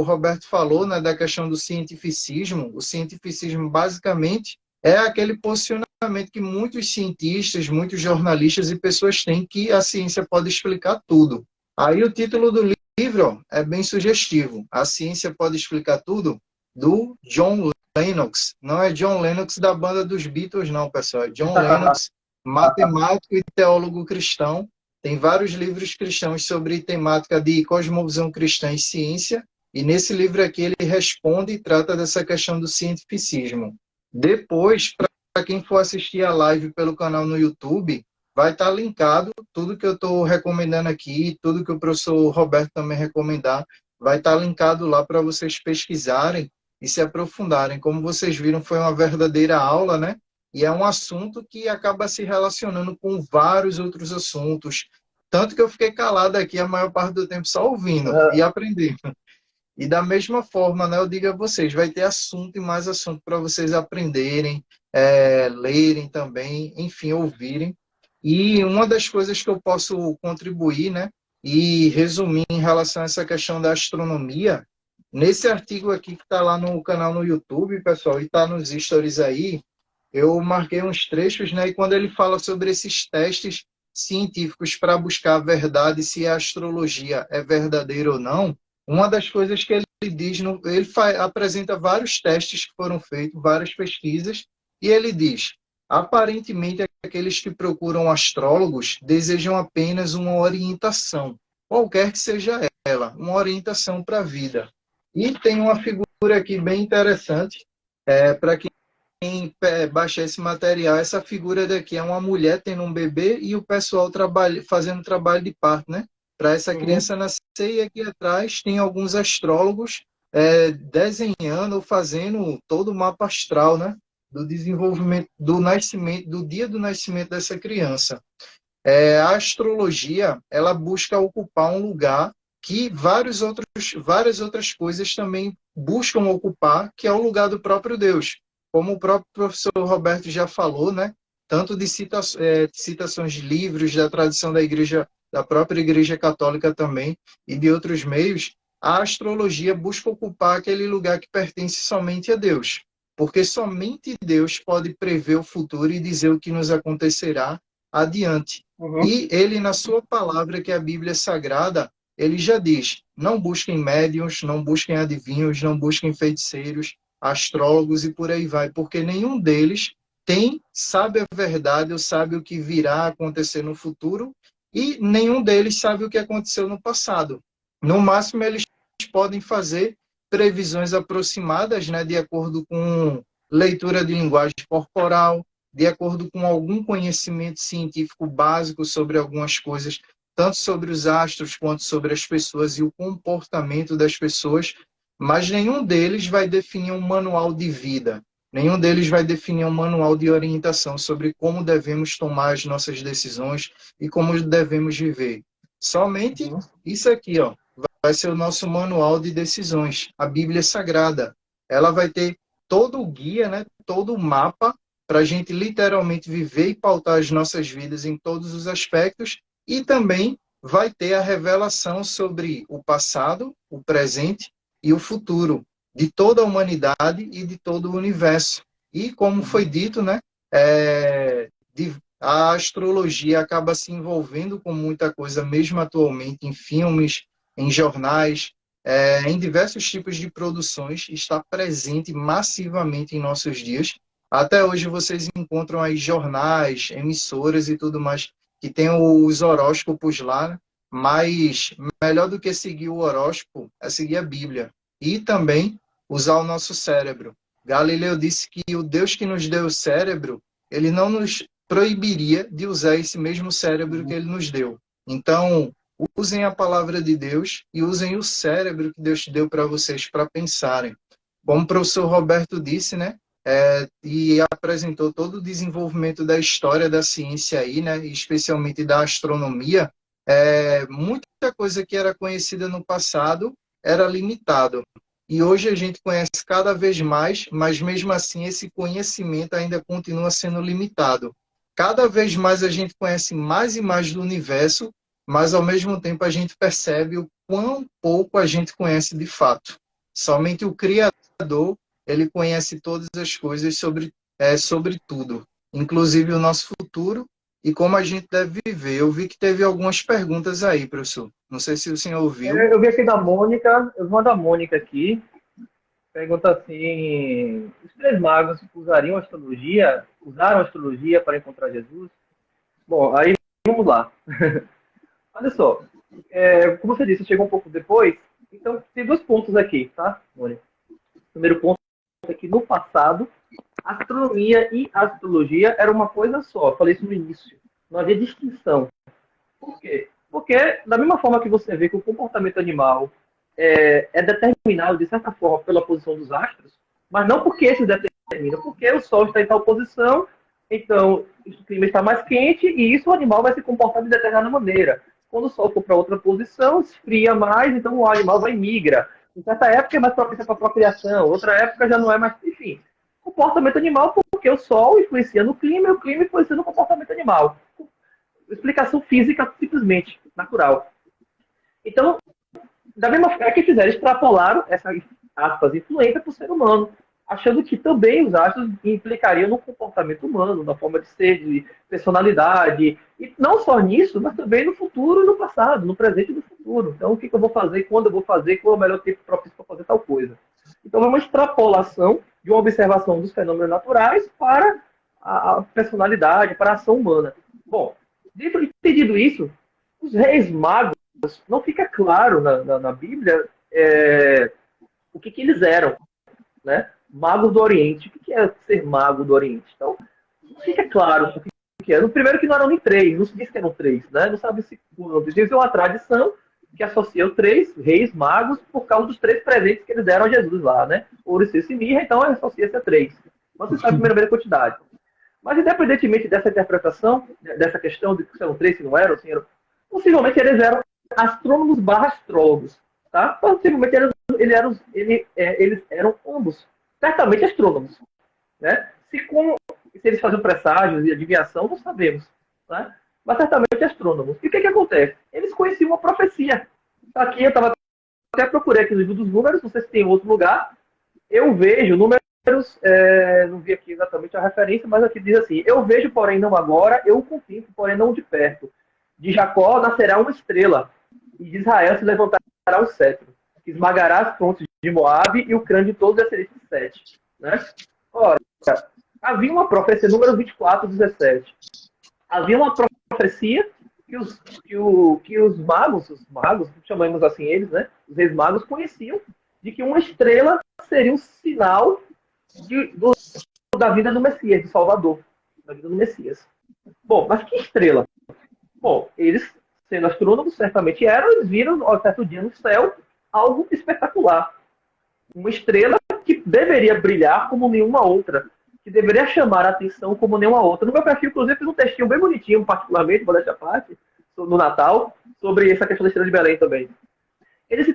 Roberto falou, né, da questão do cientificismo, o cientificismo basicamente é aquele posicionamento que muitos cientistas, muitos jornalistas e pessoas têm que a ciência pode explicar tudo. Aí o título do livro ó, é bem sugestivo. A ciência pode explicar tudo, do John Lennox. Não é John Lennox da banda dos Beatles, não, pessoal. É John Lennox, matemático e teólogo cristão. Tem vários livros cristãos sobre temática de cosmovisão cristã e ciência, e nesse livro aqui ele responde e trata dessa questão do cientificismo. Depois, para quem for assistir a live pelo canal no YouTube, vai estar linkado tudo que eu estou recomendando aqui, tudo que o professor Roberto também recomendar, vai estar linkado lá para vocês pesquisarem e se aprofundarem. Como vocês viram, foi uma verdadeira aula, né? E é um assunto que acaba se relacionando com vários outros assuntos. Tanto que eu fiquei calado aqui a maior parte do tempo só ouvindo e aprendendo. E da mesma forma, né, eu digo a vocês, vai ter assunto e mais assunto para vocês aprenderem, lerem também, enfim, ouvirem. E uma das coisas que eu posso contribuir, né, e resumir em relação a essa questão da astronomia, nesse artigo aqui que está lá no canal no YouTube, pessoal, e está nos stories aí, eu marquei uns trechos, né? E quando ele fala sobre esses testes científicos para buscar a verdade, se a astrologia é verdadeira ou não, uma das coisas que ele diz, ele apresenta vários testes que foram feitos, várias pesquisas, e ele diz, aparentemente, aqueles que procuram astrólogos desejam apenas uma orientação, qualquer que seja ela, uma orientação para a vida. E tem uma figura aqui bem interessante, para baixar esse material, essa figura daqui é uma mulher tendo um bebê e o pessoal fazendo trabalho de parto, né? Para essa criança nascer, e aqui atrás tem alguns astrólogos desenhando ou fazendo todo o mapa astral, né? Do desenvolvimento, do nascimento, do dia do nascimento dessa criança. A astrologia, ela busca ocupar um lugar que várias outras coisas também buscam ocupar, que é o lugar do próprio Deus. Como o próprio professor Roberto já falou, né? Tanto de citações de livros, da tradição da igreja, da própria Igreja Católica também, e de outros meios, a astrologia busca ocupar aquele lugar que pertence somente a Deus. Porque somente Deus pode prever o futuro e dizer o que nos acontecerá adiante. E ele, na sua palavra, que é a Bíblia Sagrada, ele já diz, não busquem médiuns, não busquem adivinhos, não busquem feiticeiros, astrólogos e por aí vai, porque nenhum deles sabe a verdade ou sabe o que virá a acontecer no futuro, e nenhum deles sabe o que aconteceu no passado. No máximo, eles podem fazer previsões aproximadas, né, de acordo com leitura de linguagem corporal, de acordo com algum conhecimento científico básico sobre algumas coisas, tanto sobre os astros quanto sobre as pessoas e o comportamento das pessoas, mas nenhum deles vai definir um manual de vida, nenhum deles vai definir um manual de orientação sobre como devemos tomar as nossas decisões e como devemos viver. Somente isso aqui, ó, vai ser o nosso manual de decisões, a Bíblia Sagrada. Ela vai ter todo o guia, né, todo o mapa para a gente literalmente viver e pautar as nossas vidas em todos os aspectos, e também vai ter a revelação sobre o passado, o presente e o futuro de toda a humanidade e de todo o universo. E como foi dito, né, a astrologia acaba se envolvendo com muita coisa, mesmo atualmente, em filmes, em jornais, em diversos tipos de produções, está presente massivamente em nossos dias. Até hoje vocês encontram aí jornais, emissoras e tudo mais, que tem os horóscopos lá, né? Mas melhor do que seguir o horóscopo é seguir a Bíblia. E também usar o nosso cérebro. Galileu disse que o Deus que nos deu o cérebro, ele não nos proibiria de usar esse mesmo cérebro que ele nos deu. Então, usem a palavra de Deus e usem o cérebro que Deus deu para vocês para pensarem. Como o professor Roberto disse, né? E apresentou todo o desenvolvimento da história da ciência aí, né? Especialmente da astronomia. Muita coisa que era conhecida no passado era limitado. E hoje a gente conhece cada vez mais, mas mesmo assim esse conhecimento ainda continua sendo limitado. Cada vez mais a gente conhece mais e mais do universo, mas ao mesmo tempo a gente percebe o quão pouco a gente conhece de fato. Somente o Criador, ele conhece todas as coisas sobre tudo, inclusive o nosso futuro e como a gente deve viver. Eu vi que teve algumas perguntas aí, professor. Não sei se o senhor ouviu. Eu vi aqui da Mônica, eu vou da Mônica aqui, pergunta assim, os três magos usaram a astrologia para encontrar Jesus? Bom, aí vamos lá. Olha só, como você disse, chegou um pouco depois, então tem dois pontos aqui, tá, Mônica? O primeiro ponto é que no passado, astronomia e astrologia era uma coisa só. Eu falei isso no início. Não havia distinção. Por quê? Porque, da mesma forma que você vê que o comportamento animal é determinado, de certa forma, pela posição dos astros, mas não porque esses determinam, porque o Sol está em tal posição, então o clima está mais quente e isso o animal vai se comportar de determinada maneira. Quando o Sol for para outra posição, esfria mais, então o animal vai migra. Em certa época é mais propícia para a procriação, outra época já não é mais. Enfim, comportamento animal porque o Sol influencia no clima e o clima influencia no comportamento animal. Explicação física simplesmente natural. Então, da mesma forma que fizeram, extrapolaram essa, aspas, influência para o ser humano, achando que também os astros implicariam no comportamento humano, na forma de ser, de personalidade, e não só nisso, mas também no futuro e no passado, no presente e no futuro. Então, o que eu vou fazer, quando eu vou fazer, qual é o melhor tempo propício para fazer tal coisa. Então, é uma extrapolação de uma observação dos fenômenos naturais para a personalidade, para a ação humana. Bom, dentro de entendido isso, os reis magos, não fica claro na Bíblia o que eles eram, né? Magos do Oriente. O que é ser mago do Oriente? Então, não fica claro o que é. No primeiro que não eram nem três, não se diz que eram três, né? Não sabe se quando. Diz uma tradição que associa os três reis magos por causa dos três presentes que eles deram a Jesus lá, né? Ouro, incenso e mirra, então associa-se a três. Não se sabe primeiramente a quantidade. Mas, independentemente dessa interpretação, dessa questão de que são três, se não eram, se eram, possivelmente eles eram astrônomos barra astrólogos. Tá? Possivelmente eles eram ambos. Certamente astrônomos. Né? Se eles faziam presságios e adivinhação, não sabemos. Né? Mas certamente astrônomos. E o que acontece? Eles conheciam uma profecia. Aqui eu estava até procurei aqui no livro dos números, não sei se tem em outro lugar. Eu vejo números, não vi aqui exatamente a referência, mas aqui diz assim: eu vejo, porém não agora, eu o contemplo, porém não de perto. De Jacó nascerá uma estrela, e de Israel se levantará o cetro, que esmagará as frontes de Moabe e o crânio de todos os descendentes de Sete. Né? Ora, havia uma profecia, número 24, 17. Havia uma profecia que os magos, chamamos assim eles, né? Os reis magos conheciam de que uma estrela seria um sinal da vida do Messias, do Salvador, da vida do Messias. Bom, mas que estrela? Bom, eles, sendo astrônomos, certamente eram, eles viram, um certo dia no céu, algo espetacular. Uma estrela que deveria brilhar como nenhuma outra, que deveria chamar a atenção como nenhuma outra. No meu perfil, inclusive, fiz um textinho bem bonitinho, particularmente, modéstia à parte, no Natal, sobre essa questão da estrela de Belém também. Eles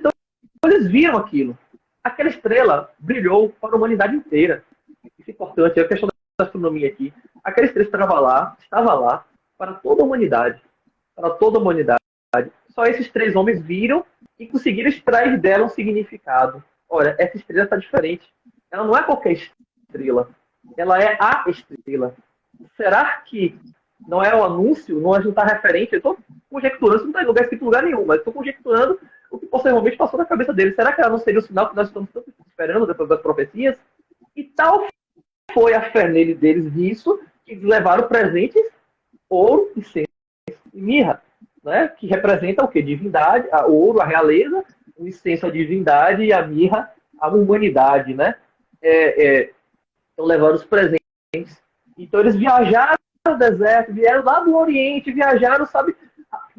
viram aquilo. Aquela estrela brilhou para a humanidade inteira. Isso é importante, é a questão da astronomia aqui. Aquela estrela estava lá para toda a humanidade. Para toda a humanidade. Só esses três homens viram e conseguiram extrair dela um significado. Olha, essa estrela está diferente. Ela não é qualquer estrela. Ela é a estrela. Será que não é o anúncio? Não está referente? Eu estou conjecturando, isso não está escrito em lugar nenhum, mas estou conjecturando o que possivelmente passou na cabeça deles. Será que ela não seria o sinal que nós estamos tanto esperando depois das profecias? E tal foi a fé deles nisso, que eles levaram presentes, ouro, incenso e mirra, né? Que representa o quê? Divindade, o ouro, a realeza, o incenso, a divindade, e a mirra, a humanidade, né? Então levaram os presentes. Então eles viajaram no deserto, vieram lá do Oriente, viajaram, sabe,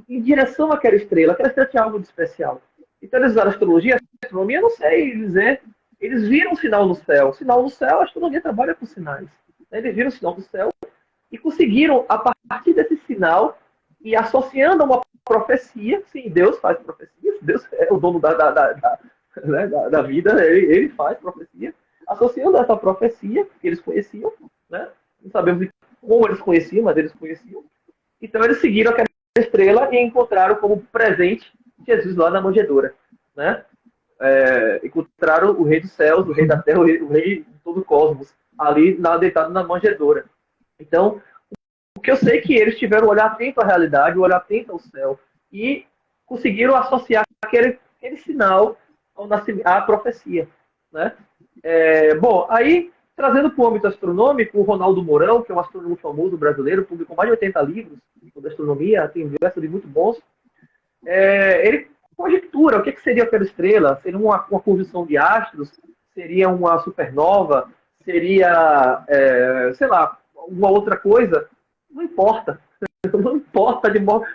em direção àquela estrela. Aquela estrela tinha algo de especial. Então eles usaram astrologia, astronomia, não sei dizer. Eles viram um sinal no céu. Sinal no céu, a astronomia trabalha com sinais. Eles viram o sinal do céu e conseguiram, a partir desse sinal, e associando a uma profecia, sim, Deus faz profecias, Deus é o dono da vida, ele faz profecia, associando essa profecia que eles conheciam, né? Não sabemos como eles conheciam, mas eles conheciam. Então eles seguiram aquela estrela e encontraram como presente Jesus lá na manjedoura, né? Encontraram o rei dos céus, o rei da terra, o rei de todo o cosmos, ali deitado na manjedoura. Então, o que eu sei é que eles tiveram um olhar atento à realidade, um olhar atento ao céu, e conseguiram associar aquele sinal à profecia, né? Bom, aí, trazendo para o âmbito astronômico, o Ronaldo Mourão, que é um astrônomo famoso brasileiro, publicou mais de 80 livros sobre astronomia, tem diversos livros muito bons. Ele conjectura o que seria aquela estrela. Seria uma conjunção de astros? Seria uma supernova? Seria, sei lá, uma outra coisa? Não importa. Não importa de modo...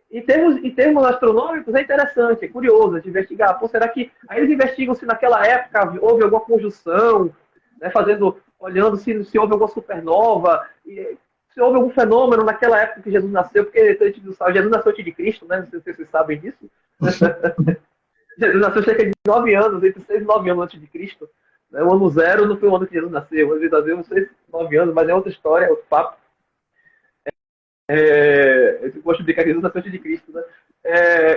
Em termos astronômicos, é interessante, é curioso de investigar. Pô, será que... Aí eles investigam se naquela época houve alguma conjunção, né, olhando se houve alguma supernova, se houve algum fenômeno naquela época que Jesus nasceu, porque Jesus nasceu antes de Cristo, né? Não sei se vocês sabem disso. Jesus nasceu cerca de 9 anos, entre 6 e 9 anos antes de Cristo. Né? O ano zero não foi o ano que Jesus nasceu. Jesus nasceu 6 e 9 anos, mas é outra história, é outro papo. Eu gosto de brincar que Jesus nasceu antes de Cristo, né?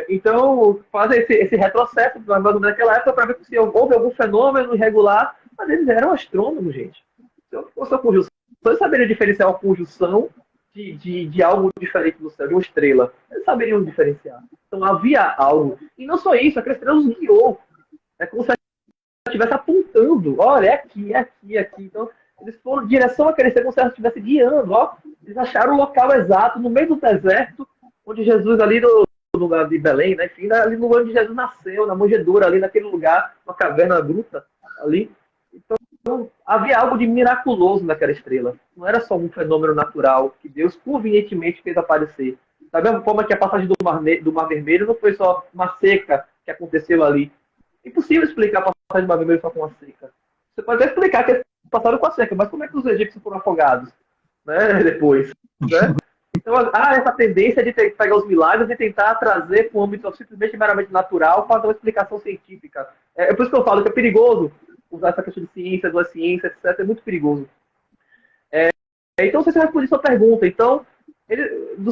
Então, fazem esse retrocesso, mais ou menos naquela época, para ver se houve algum fenômeno irregular, mas eles eram astrônomos, gente. Se fosse uma conjunção, eles saberiam diferenciar uma conjunção de algo diferente no céu, de uma estrela. Eles saberiam diferenciar. Então, havia algo. E não só isso, aquela estrela os guiou. É como se ela estivesse apontando. Olha, é aqui, é aqui, é aqui. Então, eles foram em direção àquela estrela, como se ela estivesse guiando. Ó. Eles acharam o local exato, no meio do deserto, onde Jesus, ali no lugar de Belém, né? Enfim, ali no lugar onde Jesus nasceu, na manjedoura, ali naquele lugar, uma caverna, uma gruta, ali. Então, havia algo de miraculoso naquela estrela. Não era só um fenômeno natural que Deus convenientemente fez aparecer. Da mesma forma que a passagem do Mar Vermelho não foi só uma seca que aconteceu ali. É impossível explicar a passagem do Mar Vermelho só com uma seca. Você pode até explicar que eles passaram com a seca, mas como é que os egípcios foram afogados? Né? Depois. Né? Então, há essa tendência de pegar os milagres e tentar trazer para um âmbito simplesmente meramente natural para dar uma explicação científica. É por isso que eu falo que é perigoso usar essa questão de ciência, duas ciências, etc. É muito perigoso. Então, você responde a sua pergunta. Então,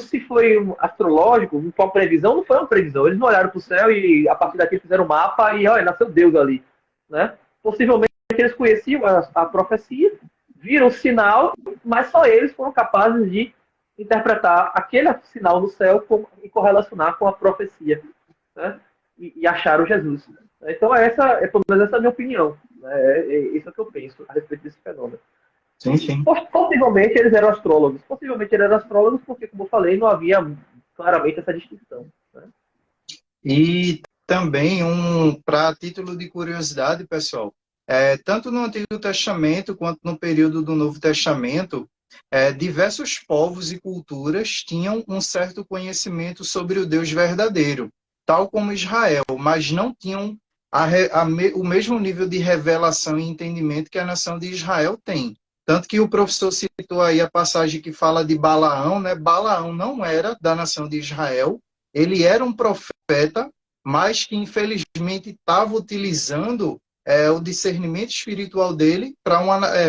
se foi astrológico, uma previsão, não foi uma previsão. Eles não olharam para o céu e, a partir daqui, fizeram um mapa e, olha, nasceu Deus ali. Né? Possivelmente, eles conheciam a profecia, viram o sinal, mas só eles foram capazes de interpretar aquele sinal no céu e correlacionar com a profecia. Né? E acharam Jesus. Então, pelo menos essa é a minha opinião. Isso é o que eu penso a respeito desse fenômeno. Sim, sim. Possivelmente eles eram astrólogos. Possivelmente eles eram astrólogos porque, como eu falei, não havia claramente essa distinção. Né? E também, para título de curiosidade, pessoal, tanto no Antigo Testamento quanto no período do Novo Testamento, diversos povos e culturas tinham um certo conhecimento sobre o Deus verdadeiro, tal como Israel, mas não tinham o mesmo nível de revelação e entendimento que a nação de Israel tem. Tanto que o professor citou aí a passagem que fala de Balaão, né? Balaão não era da nação de Israel, ele era um profeta, mas que infelizmente estava utilizando o discernimento espiritual dele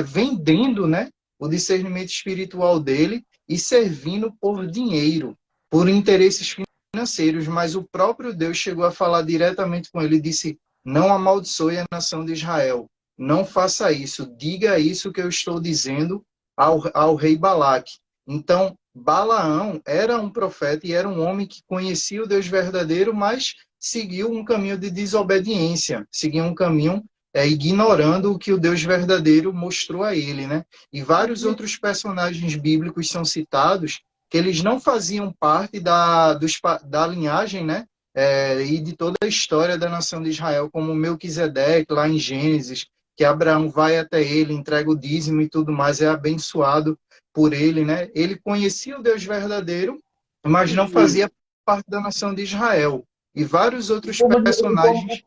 vendendo, né, o discernimento espiritual dele e servindo por dinheiro, por interesses financeiros. Mas o próprio Deus chegou a falar diretamente com ele e disse: não amaldiçoe a nação de Israel. Não faça isso, diga isso que eu estou dizendo ao rei Balaque. Então, Balaão era um profeta e era um homem que conhecia o Deus verdadeiro, mas seguiu um caminho de desobediência, seguiu um caminho ignorando o que o Deus verdadeiro mostrou a ele, né? E vários outros personagens bíblicos são citados que eles não faziam parte da linhagem, né? E de toda a história da nação de Israel, como Melquisedeque, lá em Gênesis, que Abraão vai até ele, entrega o dízimo e tudo mais, é abençoado por ele, né? Ele conhecia o Deus verdadeiro, mas não fazia parte da nação de Israel. E vários outros personagens...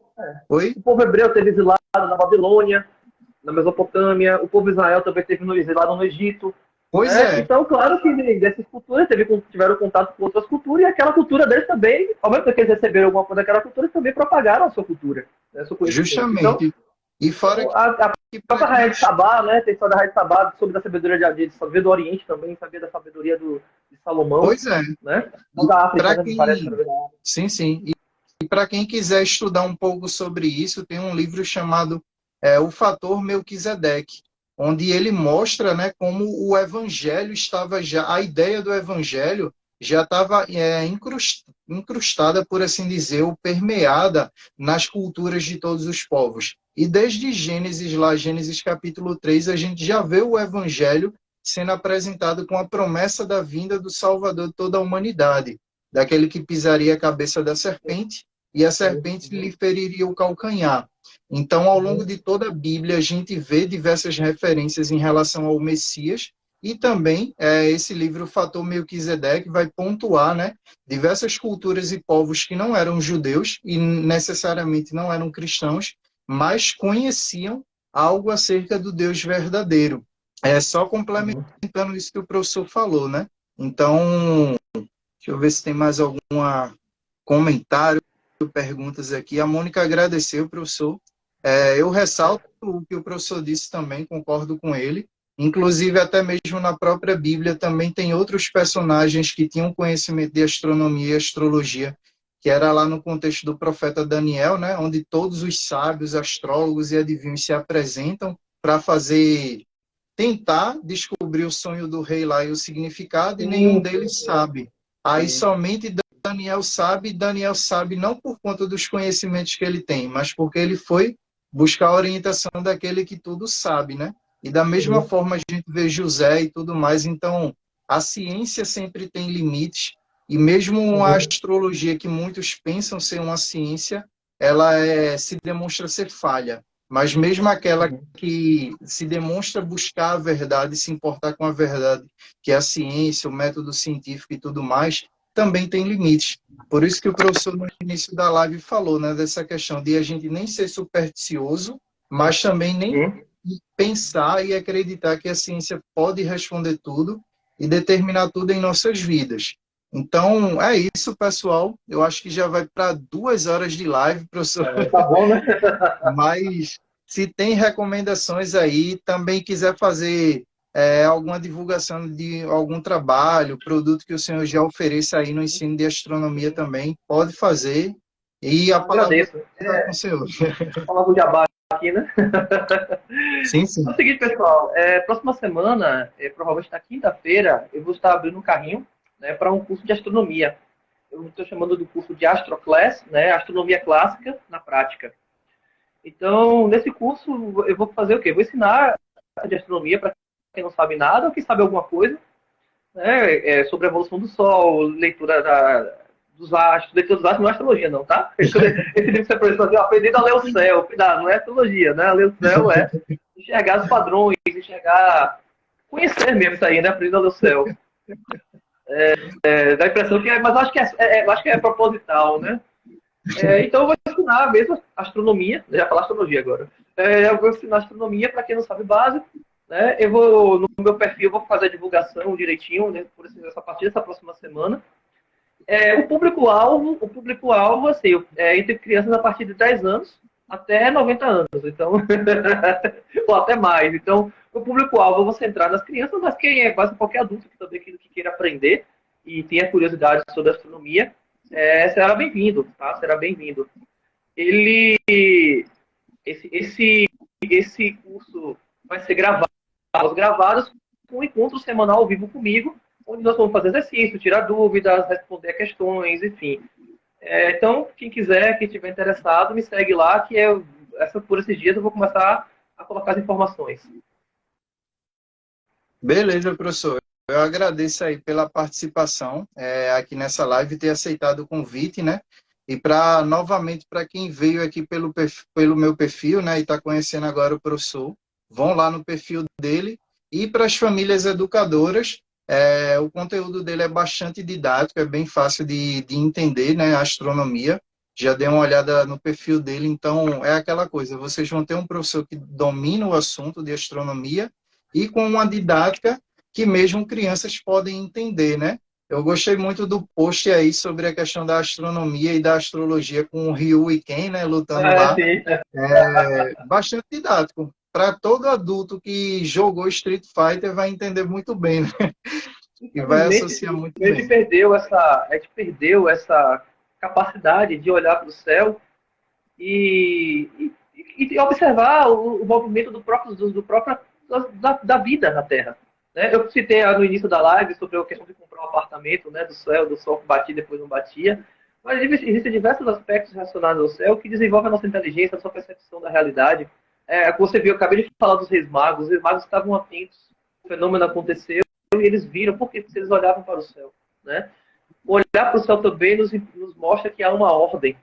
O povo hebreu teve exilado na Babilônia, na Mesopotâmia, o povo de Israel também teve exilado no Egito. Pois é. Então, claro que dessas culturas tiveram contato com outras culturas, e aquela cultura deles também, ao mesmo tempo que eles receberam alguma coisa daquela cultura, eles também propagaram a sua cultura. Né, justamente. Então, e fora a própria rainha de Sabá, né? Tem história da rainha de Sabá sobre a sabedoria do Oriente também, sabia da sabedoria de Salomão, Pois é. né? Não da África, Para né? Me parece, na quem... verdade. Sim, sim. E para quem quiser estudar um pouco sobre isso, tem um livro chamado O Fator Melquisedeque, onde ele mostra, né, como o evangelho estava já, a ideia do evangelho já estava incrustada, por assim dizer, ou permeada nas culturas de todos os povos. E desde Gênesis, lá, Gênesis capítulo 3, a gente já vê o evangelho sendo apresentado com a promessa da vinda do Salvador de toda a humanidade, daquele que pisaria a cabeça da serpente e a serpente lhe feriria o calcanhar. Então, ao longo de toda a Bíblia, a gente vê diversas referências em relação ao Messias, e também esse livro, O Fator Melquisedeque, vai pontuar, né, diversas culturas e povos que não eram judeus e necessariamente não eram cristãos, mas conheciam algo acerca do Deus verdadeiro. É só complementando isso que o professor falou, né? Então, deixa eu ver se tem mais algum comentário, perguntas aqui. A Mônica agradeceu, professor. Eu ressalto o que o professor disse também, concordo com ele. Inclusive, até mesmo na própria Bíblia também tem outros personagens que tinham conhecimento de astronomia e astrologia, que era lá no contexto do profeta Daniel, né, onde todos os sábios, astrólogos e adivinhos se apresentam para tentar descobrir o sonho do rei lá e o significado, e nenhum deles sabe. Aí somente Daniel sabe não por conta dos conhecimentos que ele tem, mas porque ele foi buscar a orientação daquele que tudo sabe, né? E da mesma forma a gente vê José e tudo mais, então a ciência sempre tem limites, e mesmo a astrologia, que muitos pensam ser uma ciência, ela se demonstra ser falha. Mas mesmo aquela que se demonstra buscar a verdade, se importar com a verdade, que é a ciência, o método científico e tudo mais, também tem limites. Por isso que o professor no início da live falou, né, dessa questão de a gente nem ser supersticioso, mas também nem pensar e acreditar que a ciência pode responder tudo e determinar tudo em nossas vidas. Então, é isso, pessoal. Eu acho que já vai para 2 horas de live, professor. Tá bom, né? Mas se tem recomendações aí, também quiser fazer alguma divulgação de algum trabalho, produto que o senhor já ofereça aí no ensino de astronomia também, pode fazer. E a palavra Agradeço. é com o senhor. Falar do jabá aqui, né? Sim, sim. É o seguinte, pessoal. Próxima semana, provavelmente na quinta-feira, eu vou estar abrindo um carrinho, né, para um curso de astronomia. Eu estou chamando do curso de Astroclass, né, Astronomia Clássica na Prática. Então, nesse curso, eu vou fazer o quê? Vou ensinar de astronomia para quem não sabe nada ou quem sabe alguma coisa, né, sobre a evolução do Sol, leitura dos astros, leitura dos astros não é astrologia, não, tá? Esse livro que você precisa fazer, aprendendo a ler o céu, cuidado, não é astrologia, né? Ler o céu é enxergar os padrões, conhecer mesmo isso aí, né? Aprendendo a ler o céu. Dá a impressão que mas acho que é proposital, né? Então eu vou ensinar mesmo astronomia, já falar astronomia agora. Eu vou ensinar astronomia para quem não sabe básico, né? No meu perfil, eu vou fazer a divulgação direitinho, né, a partir dessa próxima semana. O público-alvo, assim, entre crianças a partir de 10 anos até 90 anos, então, ou até mais. Então, o público-alvo eu vou centrar nas crianças, mas quase qualquer adulto que também que queira aprender e tenha curiosidade sobre astronomia, será bem-vindo, tá? Será bem-vindo. Esse curso vai ser gravados com um encontro semanal ao vivo comigo, onde nós vamos fazer exercício, tirar dúvidas, responder a questões, enfim. Então, quem quiser, quem estiver interessado, me segue lá, que por esses dias eu vou começar a colocar as informações. Beleza, professor. Eu agradeço aí pela participação aqui nessa live, ter aceitado o convite, né? E novamente, para quem veio aqui pelo meu perfil, né, e está conhecendo agora o professor, vão lá no perfil dele. E para as famílias educadoras, o conteúdo dele é bastante didático, é bem fácil de entender, né, a astronomia. Já dei uma olhada no perfil dele, então é aquela coisa, vocês vão ter um professor que domina o assunto de astronomia e com uma didática que mesmo crianças podem entender, né? Eu gostei muito do post aí sobre a questão da astronomia e da astrologia com o Ryu e Ken, né, lutando lá. Sim. Bastante didático. Para todo adulto que jogou Street Fighter vai entender muito bem, né? e vai Infelizmente, associar muito a gente bem. perdeu essa capacidade de olhar para o céu e observar o movimento da vida na Terra. Né? Eu citei no início da live sobre a questão de comprar um apartamento, né, do sol que batia e depois não batia, mas existem diversos aspectos relacionados ao céu que desenvolvem a nossa inteligência, a nossa percepção da realidade. Você viu, eu acabei de falar dos Reis Magos. Os Reis Magos estavam atentos, o fenômeno aconteceu e eles viram. Por quê? Porque eles olhavam para o céu. Né? Olhar para o céu também nos mostra que há uma ordem,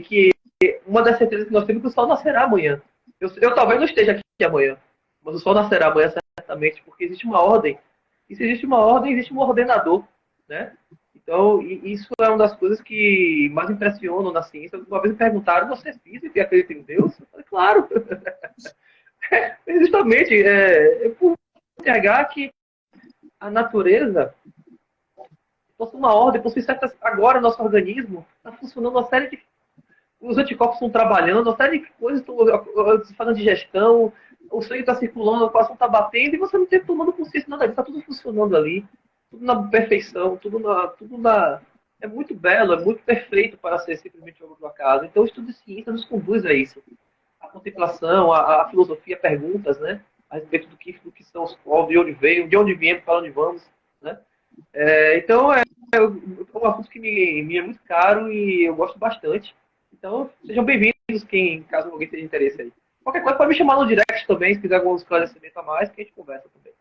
que uma das certezas que nós temos é que o sol nascerá amanhã. Eu talvez não esteja aqui amanhã, mas o sol nascerá amanhã certamente, porque existe uma ordem. E se existe uma ordem, existe um ordenador. Né? Então, isso é uma das coisas que mais impressionam na ciência. Uma vez me perguntaram, você é físico e acredita em Deus? Eu falei, claro. Justamente, por enxergar que a natureza possui uma ordem, possui certas... Agora, nosso organismo está funcionando uma série de... Os anticorpos estão trabalhando, uma série de coisas estão fazendo digestão, o sangue está circulando, o coração está batendo, e você não está tomando consciência de nada disso, está tudo funcionando ali, tudo na perfeição, é muito belo, é muito perfeito para ser simplesmente obra do acaso. Então, o estudo de ciência nos conduz a isso. A contemplação, a filosofia, perguntas, né? A respeito do que são os povos, de onde veio, de onde viemos, para onde vamos, né? Então, é um assunto que me é muito caro e eu gosto bastante. Então, sejam bem-vindos, caso alguém tenha interesse aí. Qualquer coisa, pode me chamar no direct também, se quiser algum esclarecimento a mais, que a gente conversa também.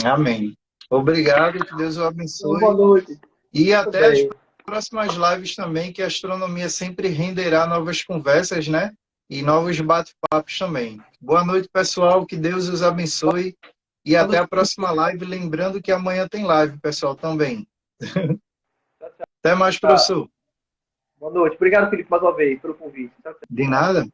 Amém. Obrigado, que Deus o abençoe. Boa noite. E até as próximas lives também, que a astronomia sempre renderá novas conversas, né? E novos bate-papos também. Boa noite, pessoal. Que Deus os abençoe. E até a próxima live. Lembrando que amanhã tem live, pessoal, também. Até mais, professor. Boa noite. Obrigado, Felipe, mais uma vez, pelo convite. De nada.